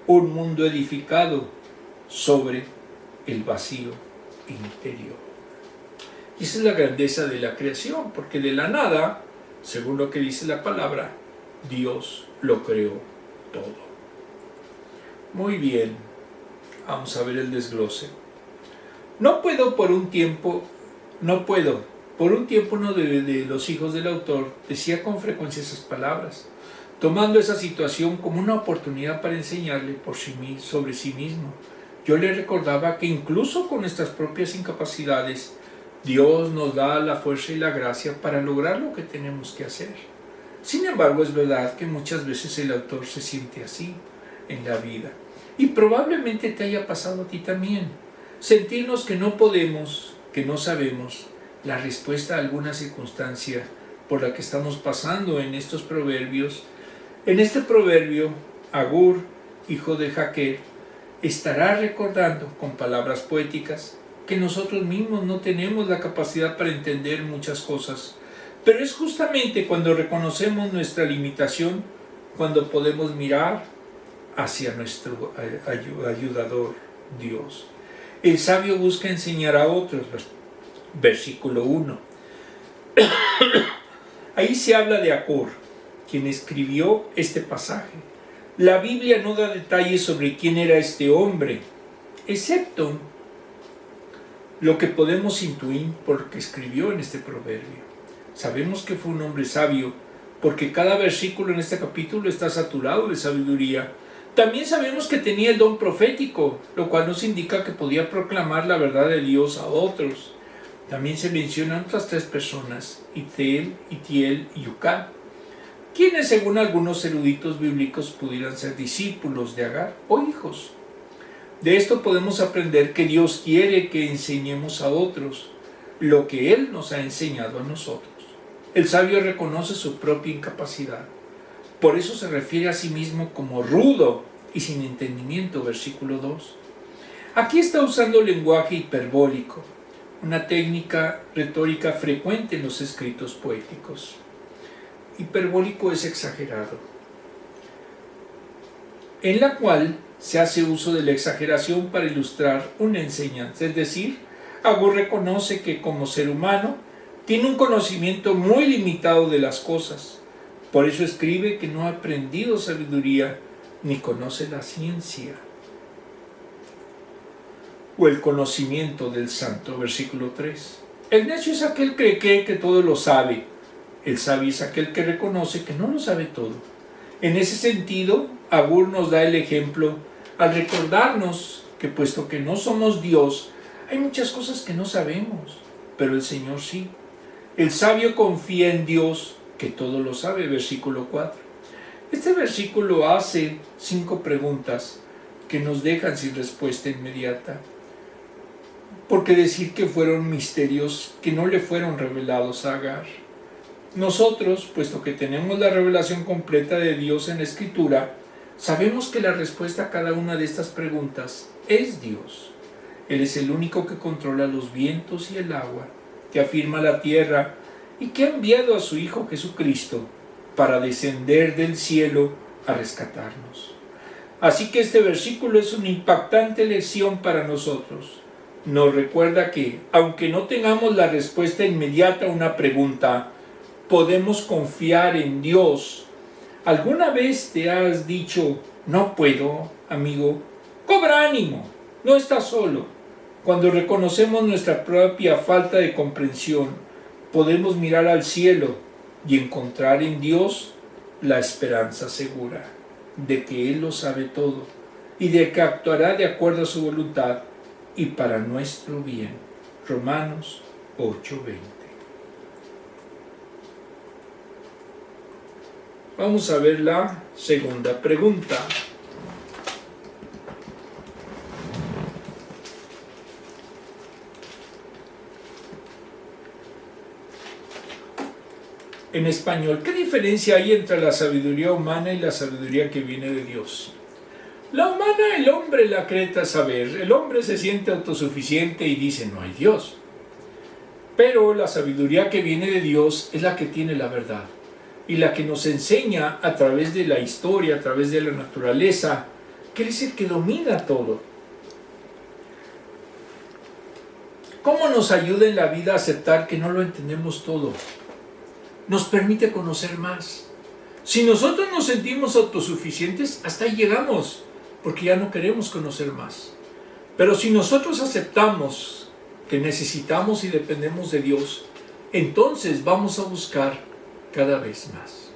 un mundo edificado sobre el vacío interior. Y esa es la grandeza de la creación, porque de la nada, según lo que dice la palabra, Dios lo creó todo. Muy bien, vamos a ver el desglose. Por un tiempo uno de los hijos del autor decía con frecuencia esas palabras, tomando esa situación como una oportunidad para enseñarle sobre sí mismo. Yo le recordaba que incluso con nuestras propias incapacidades, Dios nos da la fuerza y la gracia para lograr lo que tenemos que hacer. Sin embargo, es verdad que muchas veces el autor se siente así en la vida. Y probablemente te haya pasado a ti también. Sentirnos que no podemos, que no sabemos la respuesta a alguna circunstancia por la que estamos pasando en estos proverbios. En este proverbio, Agur, hijo de Jaquer, estará recordando con palabras poéticas que nosotros mismos no tenemos la capacidad para entender muchas cosas. Pero es justamente cuando reconocemos nuestra limitación, cuando podemos mirar hacia nuestro ayudador, Dios. El sabio busca enseñar a otros, versículo 1. Ahí se habla de Agur, quien escribió este pasaje. La Biblia no da detalles sobre quién era este hombre, excepto lo que podemos intuir por lo que escribió en este proverbio. Sabemos que fue un hombre sabio, porque cada versículo en este capítulo está saturado de sabiduría. También sabemos que tenía el don profético, lo cual nos indica que podía proclamar la verdad de Dios a otros. También se mencionan otras 3 personas, Itiel, Itiel y Ucá, quienes según algunos eruditos bíblicos pudieran ser discípulos de Agar o hijos. De esto podemos aprender que Dios quiere que enseñemos a otros lo que Él nos ha enseñado a nosotros. El sabio reconoce su propia incapacidad. Por eso se refiere a sí mismo como rudo y sin entendimiento, versículo 2. Aquí está usando lenguaje hiperbólico, una técnica retórica frecuente en los escritos poéticos. Hiperbólico es exagerado, en la cual se hace uso de la exageración para ilustrar una enseñanza, es decir, Agur reconoce que como ser humano tiene un conocimiento muy limitado de las cosas. Por eso escribe que no ha aprendido sabiduría ni conoce la ciencia o el conocimiento del santo. Versículo 3. El necio es aquel que cree que todo lo sabe. El sabio es aquel que reconoce que no lo sabe todo. En ese sentido, Agur nos da el ejemplo al recordarnos que puesto que no somos Dios, hay muchas cosas que no sabemos, pero el Señor sí. El sabio confía en Dios, que todo lo sabe. Versículo 4. Este versículo hace 5 preguntas que nos dejan sin respuesta inmediata. ¿Por qué decir que fueron misterios que no le fueron revelados a Agar? Nosotros, puesto que tenemos la revelación completa de Dios en la Escritura, sabemos que la respuesta a cada una de estas preguntas es Dios. Él es el único que controla los vientos y el agua, que afirma la tierra y que ha enviado a su Hijo Jesucristo para descender del cielo a rescatarnos. Así que este versículo es una impactante lección para nosotros. Nos recuerda que, aunque no tengamos la respuesta inmediata a una pregunta, podemos confiar en Dios. ¿Alguna vez te has dicho, no puedo, amigo? Cobra ánimo, no estás solo. Cuando reconocemos nuestra propia falta de comprensión, podemos mirar al cielo y encontrar en Dios la esperanza segura de que Él lo sabe todo y de que actuará de acuerdo a su voluntad y para nuestro bien. Romanos 8:20. Vamos a ver la segunda pregunta. En español, ¿qué diferencia hay entre la sabiduría humana y la sabiduría que viene de Dios? La humana, el hombre la cree saber. El hombre se siente autosuficiente y dice, no hay Dios. Pero la sabiduría que viene de Dios es la que tiene la verdad y la que nos enseña a través de la historia, a través de la naturaleza, que Él es el que domina todo. ¿Cómo nos ayuda en la vida a aceptar que no lo entendemos todo? Nos permite conocer más. Si nosotros nos sentimos autosuficientes, hasta ahí llegamos, porque ya no queremos conocer más. Pero si nosotros aceptamos que necesitamos y dependemos de Dios, entonces vamos a buscar cada vez más.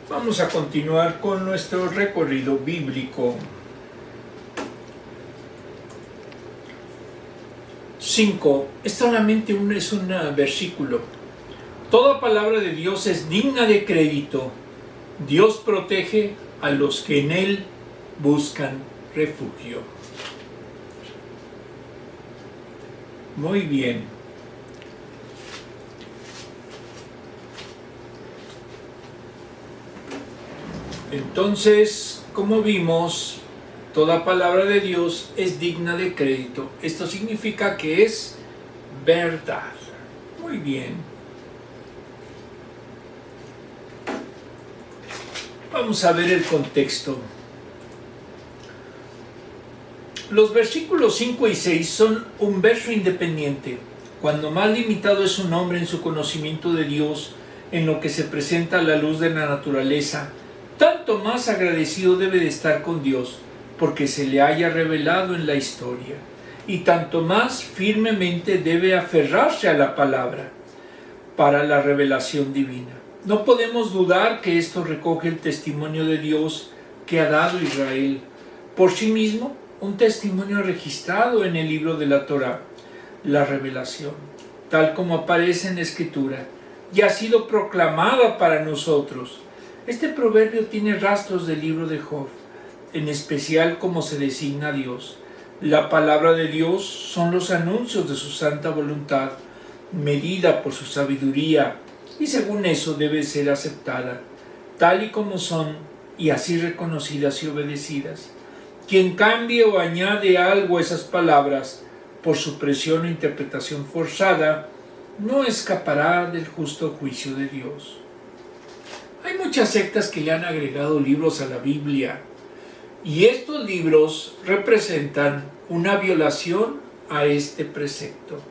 Vamos a continuar con nuestro recorrido bíblico. 5. Es solamente un versículo. Toda palabra de Dios es digna de crédito. Dios protege a los que en Él buscan refugio. Muy bien. Entonces, como vimos, toda palabra de Dios es digna de crédito. Esto significa que es verdad. Muy bien. Vamos a ver el contexto. Los versículos 5 y 6 son un verso independiente. Cuando más limitado es un hombre en su conocimiento de Dios, en lo que se presenta a la luz de la naturaleza, tanto más agradecido debe de estar con Dios, porque se le haya revelado en la historia, y tanto más firmemente debe aferrarse a la palabra para la revelación divina. No podemos dudar que esto recoge el testimonio de Dios que ha dado Israel por sí mismo, un testimonio registrado en el libro de la Torá, la revelación, tal como aparece en la Escritura, y ha sido proclamada para nosotros. Este proverbio tiene rastros del libro de Job, en especial como se designa a Dios. La palabra de Dios son los anuncios de su santa voluntad, medida por su sabiduría, y según eso debe ser aceptada, tal y como son, y así reconocidas y obedecidas. Quien cambie o añade algo a esas palabras por supresión o interpretación forzada, no escapará del justo juicio de Dios. Hay muchas sectas que le han agregado libros a la Biblia y estos libros representan una violación a este precepto.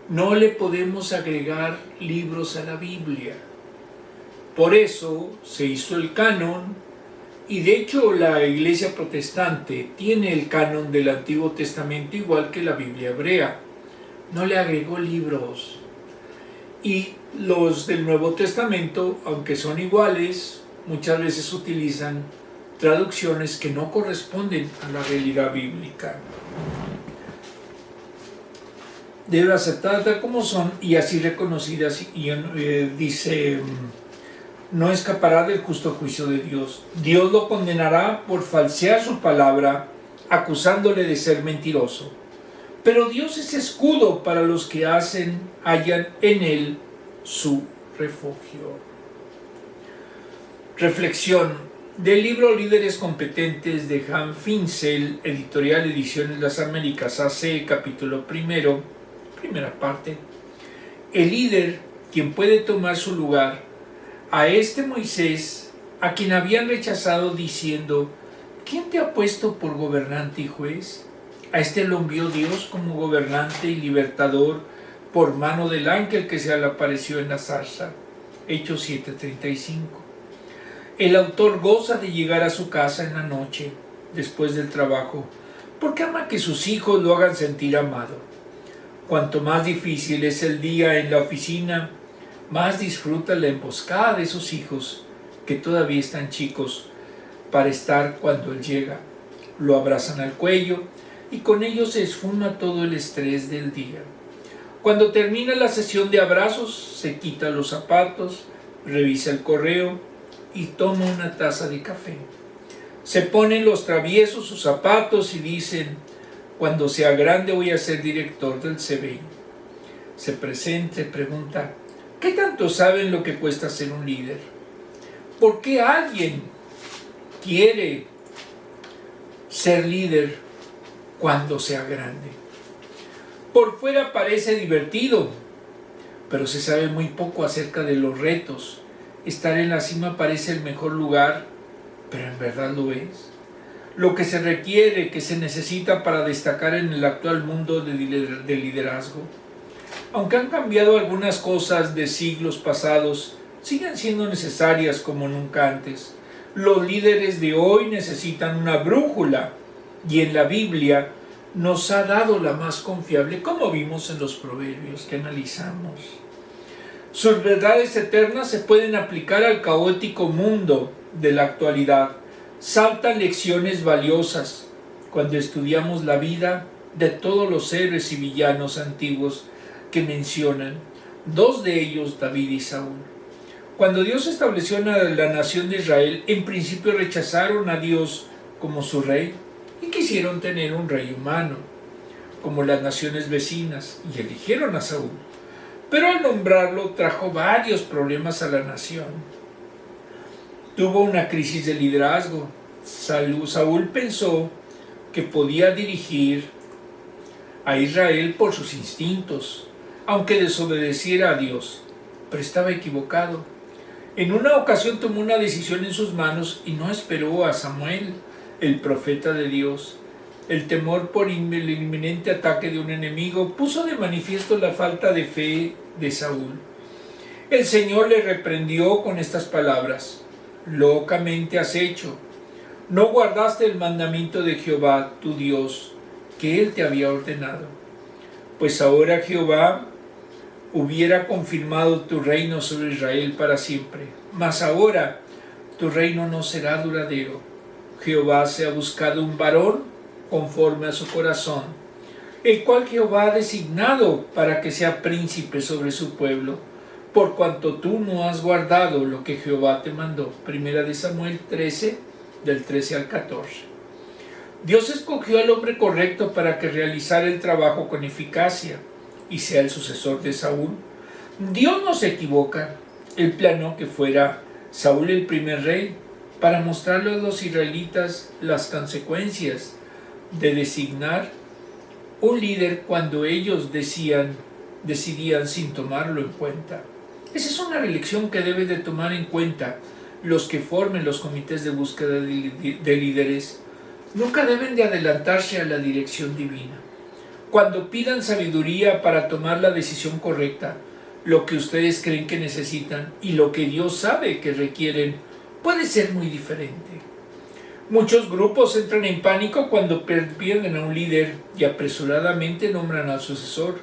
No le podemos agregar libros a la Biblia. Por eso se hizo el canon y de hecho la Iglesia protestante tiene el canon del Antiguo Testamento igual que la Biblia hebrea. No le agregó libros. Y los del Nuevo Testamento, aunque son iguales, muchas veces utilizan traducciones que no corresponden a la realidad bíblica. Debe aceptar tal como son y así reconocidas, y dice, no escapará del justo juicio de Dios. Dios lo condenará por falsear su palabra, acusándole de ser mentiroso. Pero Dios es escudo para los que hallan en él su refugio. Reflexión del libro Líderes Competentes de Han Finzel, editorial Ediciones Las Américas AC, capítulo primero, primera parte. El líder, quien puede tomar su lugar, a este Moisés, a quien habían rechazado diciendo, ¿quién te ha puesto por gobernante y juez? A este lo envió Dios como gobernante y libertador por mano del ángel que se le apareció en la zarza. Hechos 7:35. El autor goza de llegar a su casa en la noche, después del trabajo, porque ama que sus hijos lo hagan sentir amado. Cuanto más difícil es el día en la oficina, más disfruta la emboscada de sus hijos, que todavía están chicos, para estar cuando él llega. Lo abrazan al cuello y con ello se esfuma todo el estrés del día. Cuando termina la sesión de abrazos, se quita los zapatos, revisa el correo y toma una taza de café. Se ponen los traviesos sus zapatos y dicen, cuando sea grande voy a ser director del CBI. Se presenta y pregunta, ¿qué tanto saben lo que cuesta ser un líder? ¿Por qué alguien quiere ser líder cuando sea grande? Por fuera parece divertido, pero se sabe muy poco acerca de los retos. Estar en la cima parece el mejor lugar, pero en verdad lo es. Lo que se requiere, que se necesita para destacar en el actual mundo de liderazgo. Aunque han cambiado algunas cosas de siglos pasados, siguen siendo necesarias como nunca antes. Los líderes de hoy necesitan una brújula, y en la Biblia nos ha dado la más confiable, como vimos en los proverbios que analizamos. Sus verdades eternas se pueden aplicar al caótico mundo de la actualidad. Saltan lecciones valiosas cuando estudiamos la vida de todos los héroes y villanos antiguos que mencionan, dos de ellos, David y Saúl. Cuando Dios estableció la nación de Israel, en principio rechazaron a Dios como su rey y quisieron tener un rey humano, como las naciones vecinas, y eligieron a Saúl. Pero al nombrarlo trajo varios problemas a la nación. Tuvo una crisis de liderazgo. Saúl pensó que podía dirigir a Israel por sus instintos, aunque desobedeciera a Dios, pero estaba equivocado. En una ocasión tomó una decisión en sus manos y no esperó a Samuel, el profeta de Dios. El temor por el inminente ataque de un enemigo puso de manifiesto la falta de fe de Saúl. El Señor le reprendió con estas palabras: locamente has hecho. No guardaste el mandamiento de Jehová, tu Dios, que Él te había ordenado. Pues ahora Jehová hubiera confirmado tu reino sobre Israel para siempre. Mas ahora tu reino no será duradero. Jehová se ha buscado un varón conforme a su corazón, el cual Jehová ha designado para que sea príncipe sobre su pueblo, por cuanto tú no has guardado lo que Jehová te mandó. Primera de Samuel 13, del 13 al 14. Dios escogió al hombre correcto para que realizara el trabajo con eficacia y sea el sucesor de Saúl. Dios no se equivoca. Él planeó que fuera Saúl el primer rey para mostrarle a los israelitas las consecuencias de designar un líder cuando ellos decidían sin tomarlo en cuenta. Esa es una lección que debe de tomar en cuenta. los que formen los comités de búsqueda de líderes nunca deben de adelantarse a la dirección divina. Cuando pidan sabiduría para tomar la decisión correcta, lo que ustedes creen que necesitan y lo que Dios sabe que requieren puede ser muy diferente. Muchos grupos entran en pánico cuando pierden a un líder y apresuradamente nombran al sucesor,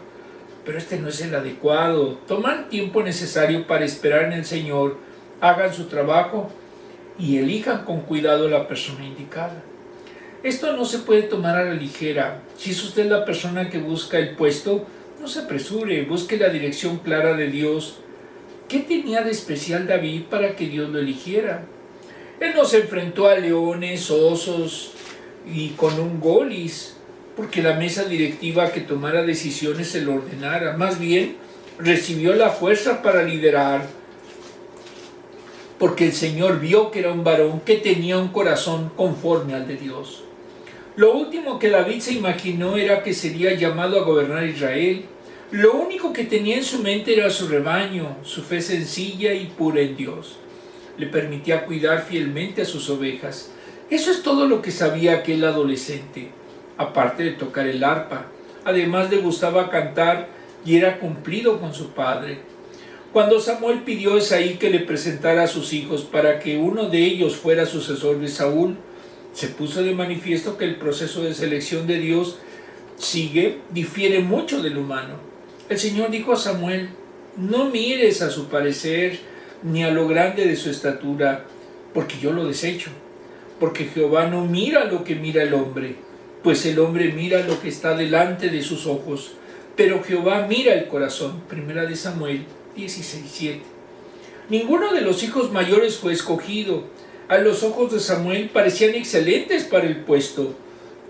pero este no es el adecuado. Toman tiempo necesario para esperar en el Señor, hagan su trabajo y elijan con cuidado la persona indicada. Esto no se puede tomar a la ligera. Si es usted la persona que busca el puesto, no se apresure, busque la dirección clara de Dios. ¿Qué tenía de especial David para que Dios lo eligiera? Él no se enfrentó a leones, osos y con un Golis, porque la mesa directiva que tomara decisiones se lo ordenara. Más bien, recibió la fuerza para liderar, porque el Señor vio que era un varón que tenía un corazón conforme al de Dios. Lo último que David se imaginó era que sería llamado a gobernar Israel. Lo único que tenía en su mente era su rebaño, su fe sencilla y pura en Dios. Le permitía cuidar fielmente a sus ovejas. Eso es todo lo que sabía aquel adolescente, aparte de tocar el arpa. Además le gustaba cantar y era cumplido con su padre. Cuando Samuel pidió a Esaí que le presentara a sus hijos para que uno de ellos fuera sucesor de Saúl, se puso de manifiesto que el proceso de selección de Dios difiere mucho del humano. El Señor dijo a Samuel: no mires a su parecer ni a lo grande de su estatura, porque yo lo desecho. Porque Jehová no mira lo que mira el hombre, pues el hombre mira lo que está delante de sus ojos, pero Jehová mira el corazón. Primera de Samuel 16:7. Ninguno de los hijos mayores fue escogido. A los ojos de Samuel parecían excelentes para el puesto,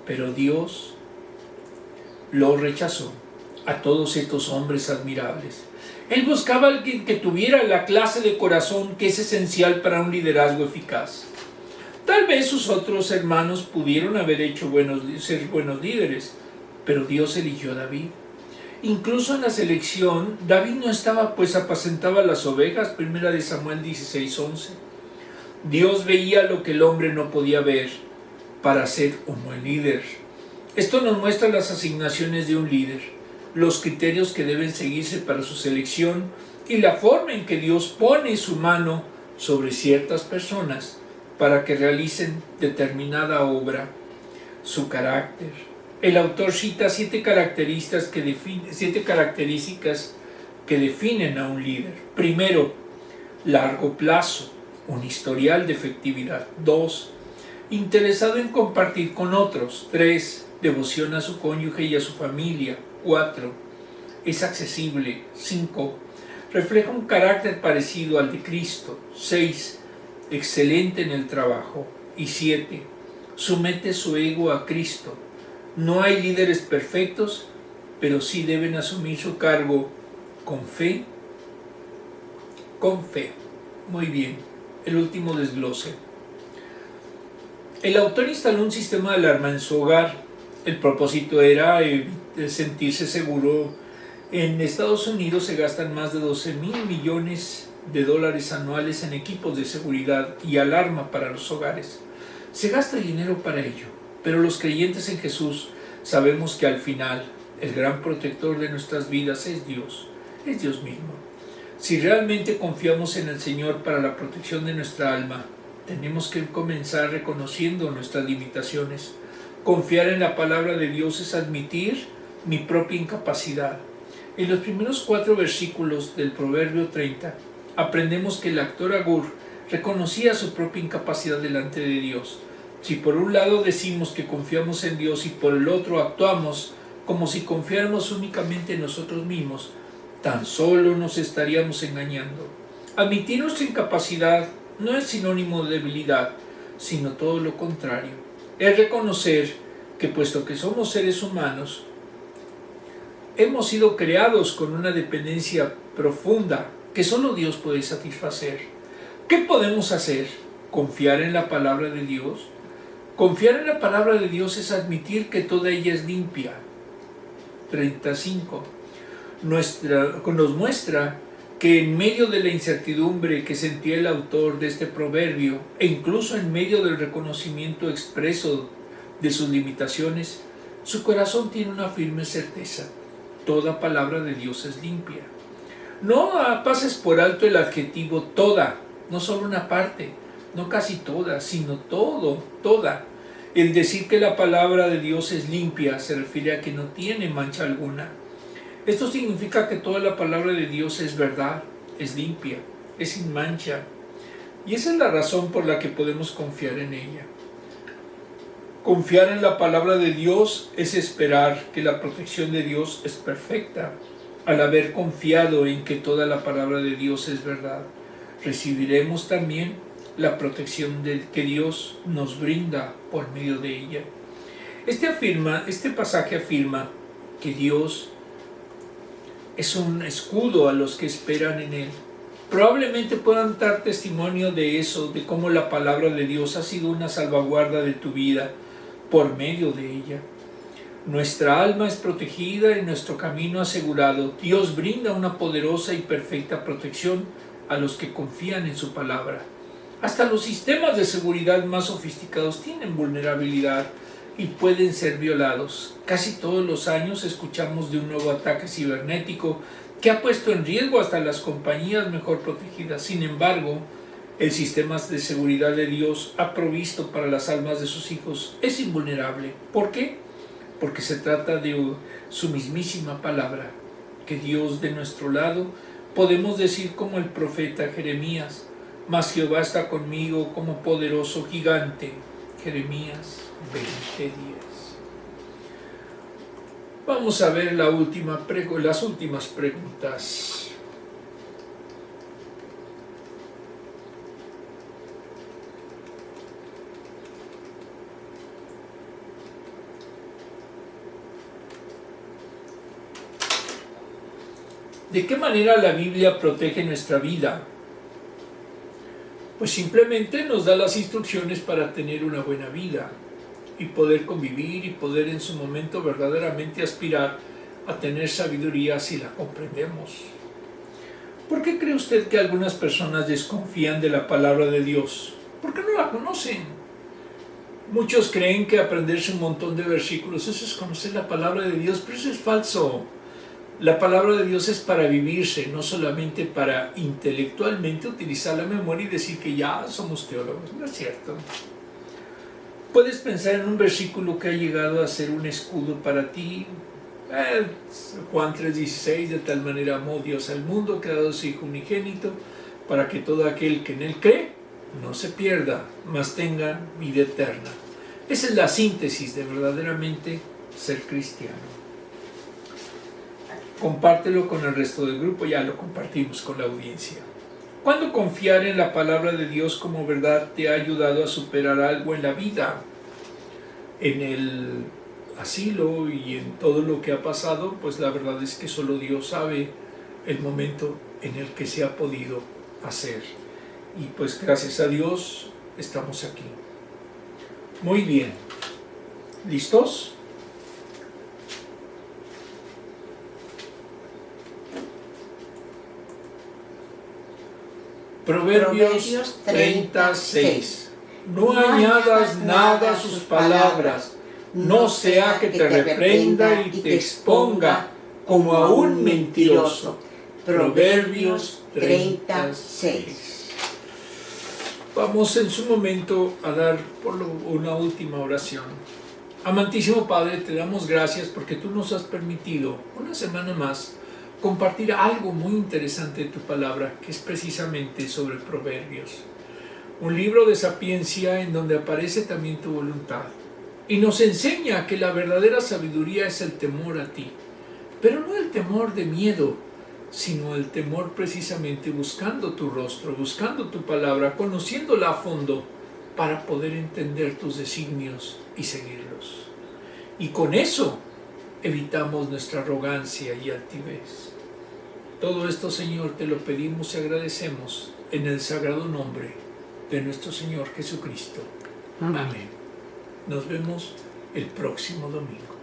pero Dios lo rechazó a todos estos hombres admirables. Él buscaba a alguien que tuviera la clase de corazón que es esencial para un liderazgo eficaz. Tal vez sus otros hermanos pudieron haber ser buenos líderes, pero Dios eligió a David. Incluso en la selección, David no estaba, pues apacentaba las ovejas. Primera de Samuel 16:11. Dios veía lo que el hombre no podía ver para ser un buen líder. Esto nos muestra las asignaciones de un líder, los criterios que deben seguirse para su selección y la forma en que Dios pone su mano sobre ciertas personas para que realicen determinada obra. Su carácter. El autor cita 7 características que definen a un líder. Primero, largo plazo, un historial de efectividad. 2, interesado en compartir con otros. 3, devoción a su cónyuge y a su familia. 4, es accesible. 5, refleja un carácter parecido al de Cristo. 6, excelente en el trabajo. Y 7, somete su ego a Cristo. No hay líderes perfectos, pero sí deben asumir su cargo con fe. Con fe. Muy bien. El último desglose. El autor instaló un sistema de alarma en su hogar. El propósito era sentirse seguro. En Estados Unidos se gastan más de 12,000 millones de dólares anuales en equipos de seguridad y alarma para los hogares. Se gasta dinero para ello, pero los creyentes en Jesús sabemos que al final el gran protector de nuestras vidas es Dios mismo. Si realmente confiamos en el Señor para la protección de nuestra alma, tenemos que comenzar reconociendo nuestras limitaciones. Confiar en la palabra de Dios es admitir mi propia incapacidad. En los primeros 4 versículos del Proverbio 30, aprendemos que el actor Agur reconocía su propia incapacidad delante de Dios. Si por un lado decimos que confiamos en Dios y por el otro actuamos como si confiáramos únicamente en nosotros mismos, tan solo nos estaríamos engañando. Admitir nuestra incapacidad no es sinónimo de debilidad, sino todo lo contrario. Es reconocer que puesto que somos seres humanos, hemos sido creados con una dependencia profunda que solo Dios puede satisfacer. ¿Qué podemos hacer? ¿Confiar en la palabra de Dios? Confiar en la palabra de Dios es admitir que toda ella es limpia. 35. Nos muestra que en medio de la incertidumbre que sentía el autor de este proverbio, e incluso en medio del reconocimiento expreso de sus limitaciones, su corazón tiene una firme certeza: toda palabra de Dios es limpia. No pases por alto el adjetivo toda, no solo una parte, no casi toda, sino todo, toda. El decir que la palabra de Dios es limpia se refiere a que no tiene mancha alguna. Esto significa que toda la palabra de Dios es verdad, es limpia, es sin mancha. Y esa es la razón por la que podemos confiar en ella. Confiar en la palabra de Dios es esperar que la protección de Dios es perfecta. Al haber confiado en que toda la palabra de Dios es verdad, recibiremos también la protección que Dios nos brinda por medio de ella. Este pasaje afirma que Dios es un escudo a los que esperan en Él. Probablemente puedan dar testimonio de eso, de cómo la palabra de Dios ha sido una salvaguarda de tu vida por medio de ella. Nuestra alma es protegida y nuestro camino asegurado. Dios brinda una poderosa y perfecta protección a los que confían en su palabra. Hasta los sistemas de seguridad más sofisticados tienen vulnerabilidad y pueden ser violados. Casi todos los años escuchamos de un nuevo ataque cibernético que ha puesto en riesgo hasta las compañías mejor protegidas. Sin embargo, el sistema de seguridad de Dios ha provisto para las almas de sus hijos es invulnerable. ¿Por qué? Porque se trata de su mismísima palabra. Que Dios de nuestro lado, podemos decir como el profeta Jeremías: mas Jehová está conmigo como poderoso gigante. Jeremías 20:10. Vamos a ver las últimas preguntas. ¿De qué manera la Biblia protege nuestra vida? Pues simplemente nos da las instrucciones para tener una buena vida y poder convivir y poder en su momento verdaderamente aspirar a tener sabiduría si la comprendemos. ¿Por qué cree usted que algunas personas desconfían de la palabra de Dios? ¿Por qué no la conocen? Muchos creen que aprenderse un montón de versículos, eso es conocer la palabra de Dios, pero eso es falso. La palabra de Dios es para vivirse, no solamente para intelectualmente utilizar la memoria y decir que ya somos teólogos. No es cierto. Puedes pensar en un versículo que ha llegado a ser un escudo para ti. Juan 3:16: de tal manera amó Dios al mundo que ha dado su Hijo unigénito, para que todo aquel que en Él cree no se pierda, mas tenga vida eterna. Esa es la síntesis de verdaderamente ser cristiano. Compártelo con el resto del grupo, ya lo compartimos con la audiencia. ¿Cuándo confiar en la palabra de Dios como verdad te ha ayudado a superar algo en la vida? En el asilo y en todo lo que ha pasado, pues la verdad es que solo Dios sabe el momento en el que se ha podido hacer. Y pues gracias a Dios estamos aquí. Muy bien. ¿Listos? Proverbios 36. No añadas nada a sus palabras, no sea que te reprenda y te exponga como a un mentiroso. Proverbios 36. Vamos en su momento a dar una última oración. Amantísimo Padre, te damos gracias porque tú nos has permitido una semana más compartir algo muy interesante de tu palabra, que es precisamente sobre Proverbios. Un libro de sapiencia en donde aparece también tu voluntad. Y nos enseña que la verdadera sabiduría es el temor a ti. Pero no el temor de miedo, sino el temor precisamente buscando tu rostro, buscando tu palabra, conociéndola a fondo para poder entender tus designios y seguirlos. Y con eso evitamos nuestra arrogancia y altivez. Todo esto, Señor, te lo pedimos y agradecemos en el sagrado nombre de nuestro Señor Jesucristo. Amén. Nos vemos el próximo domingo.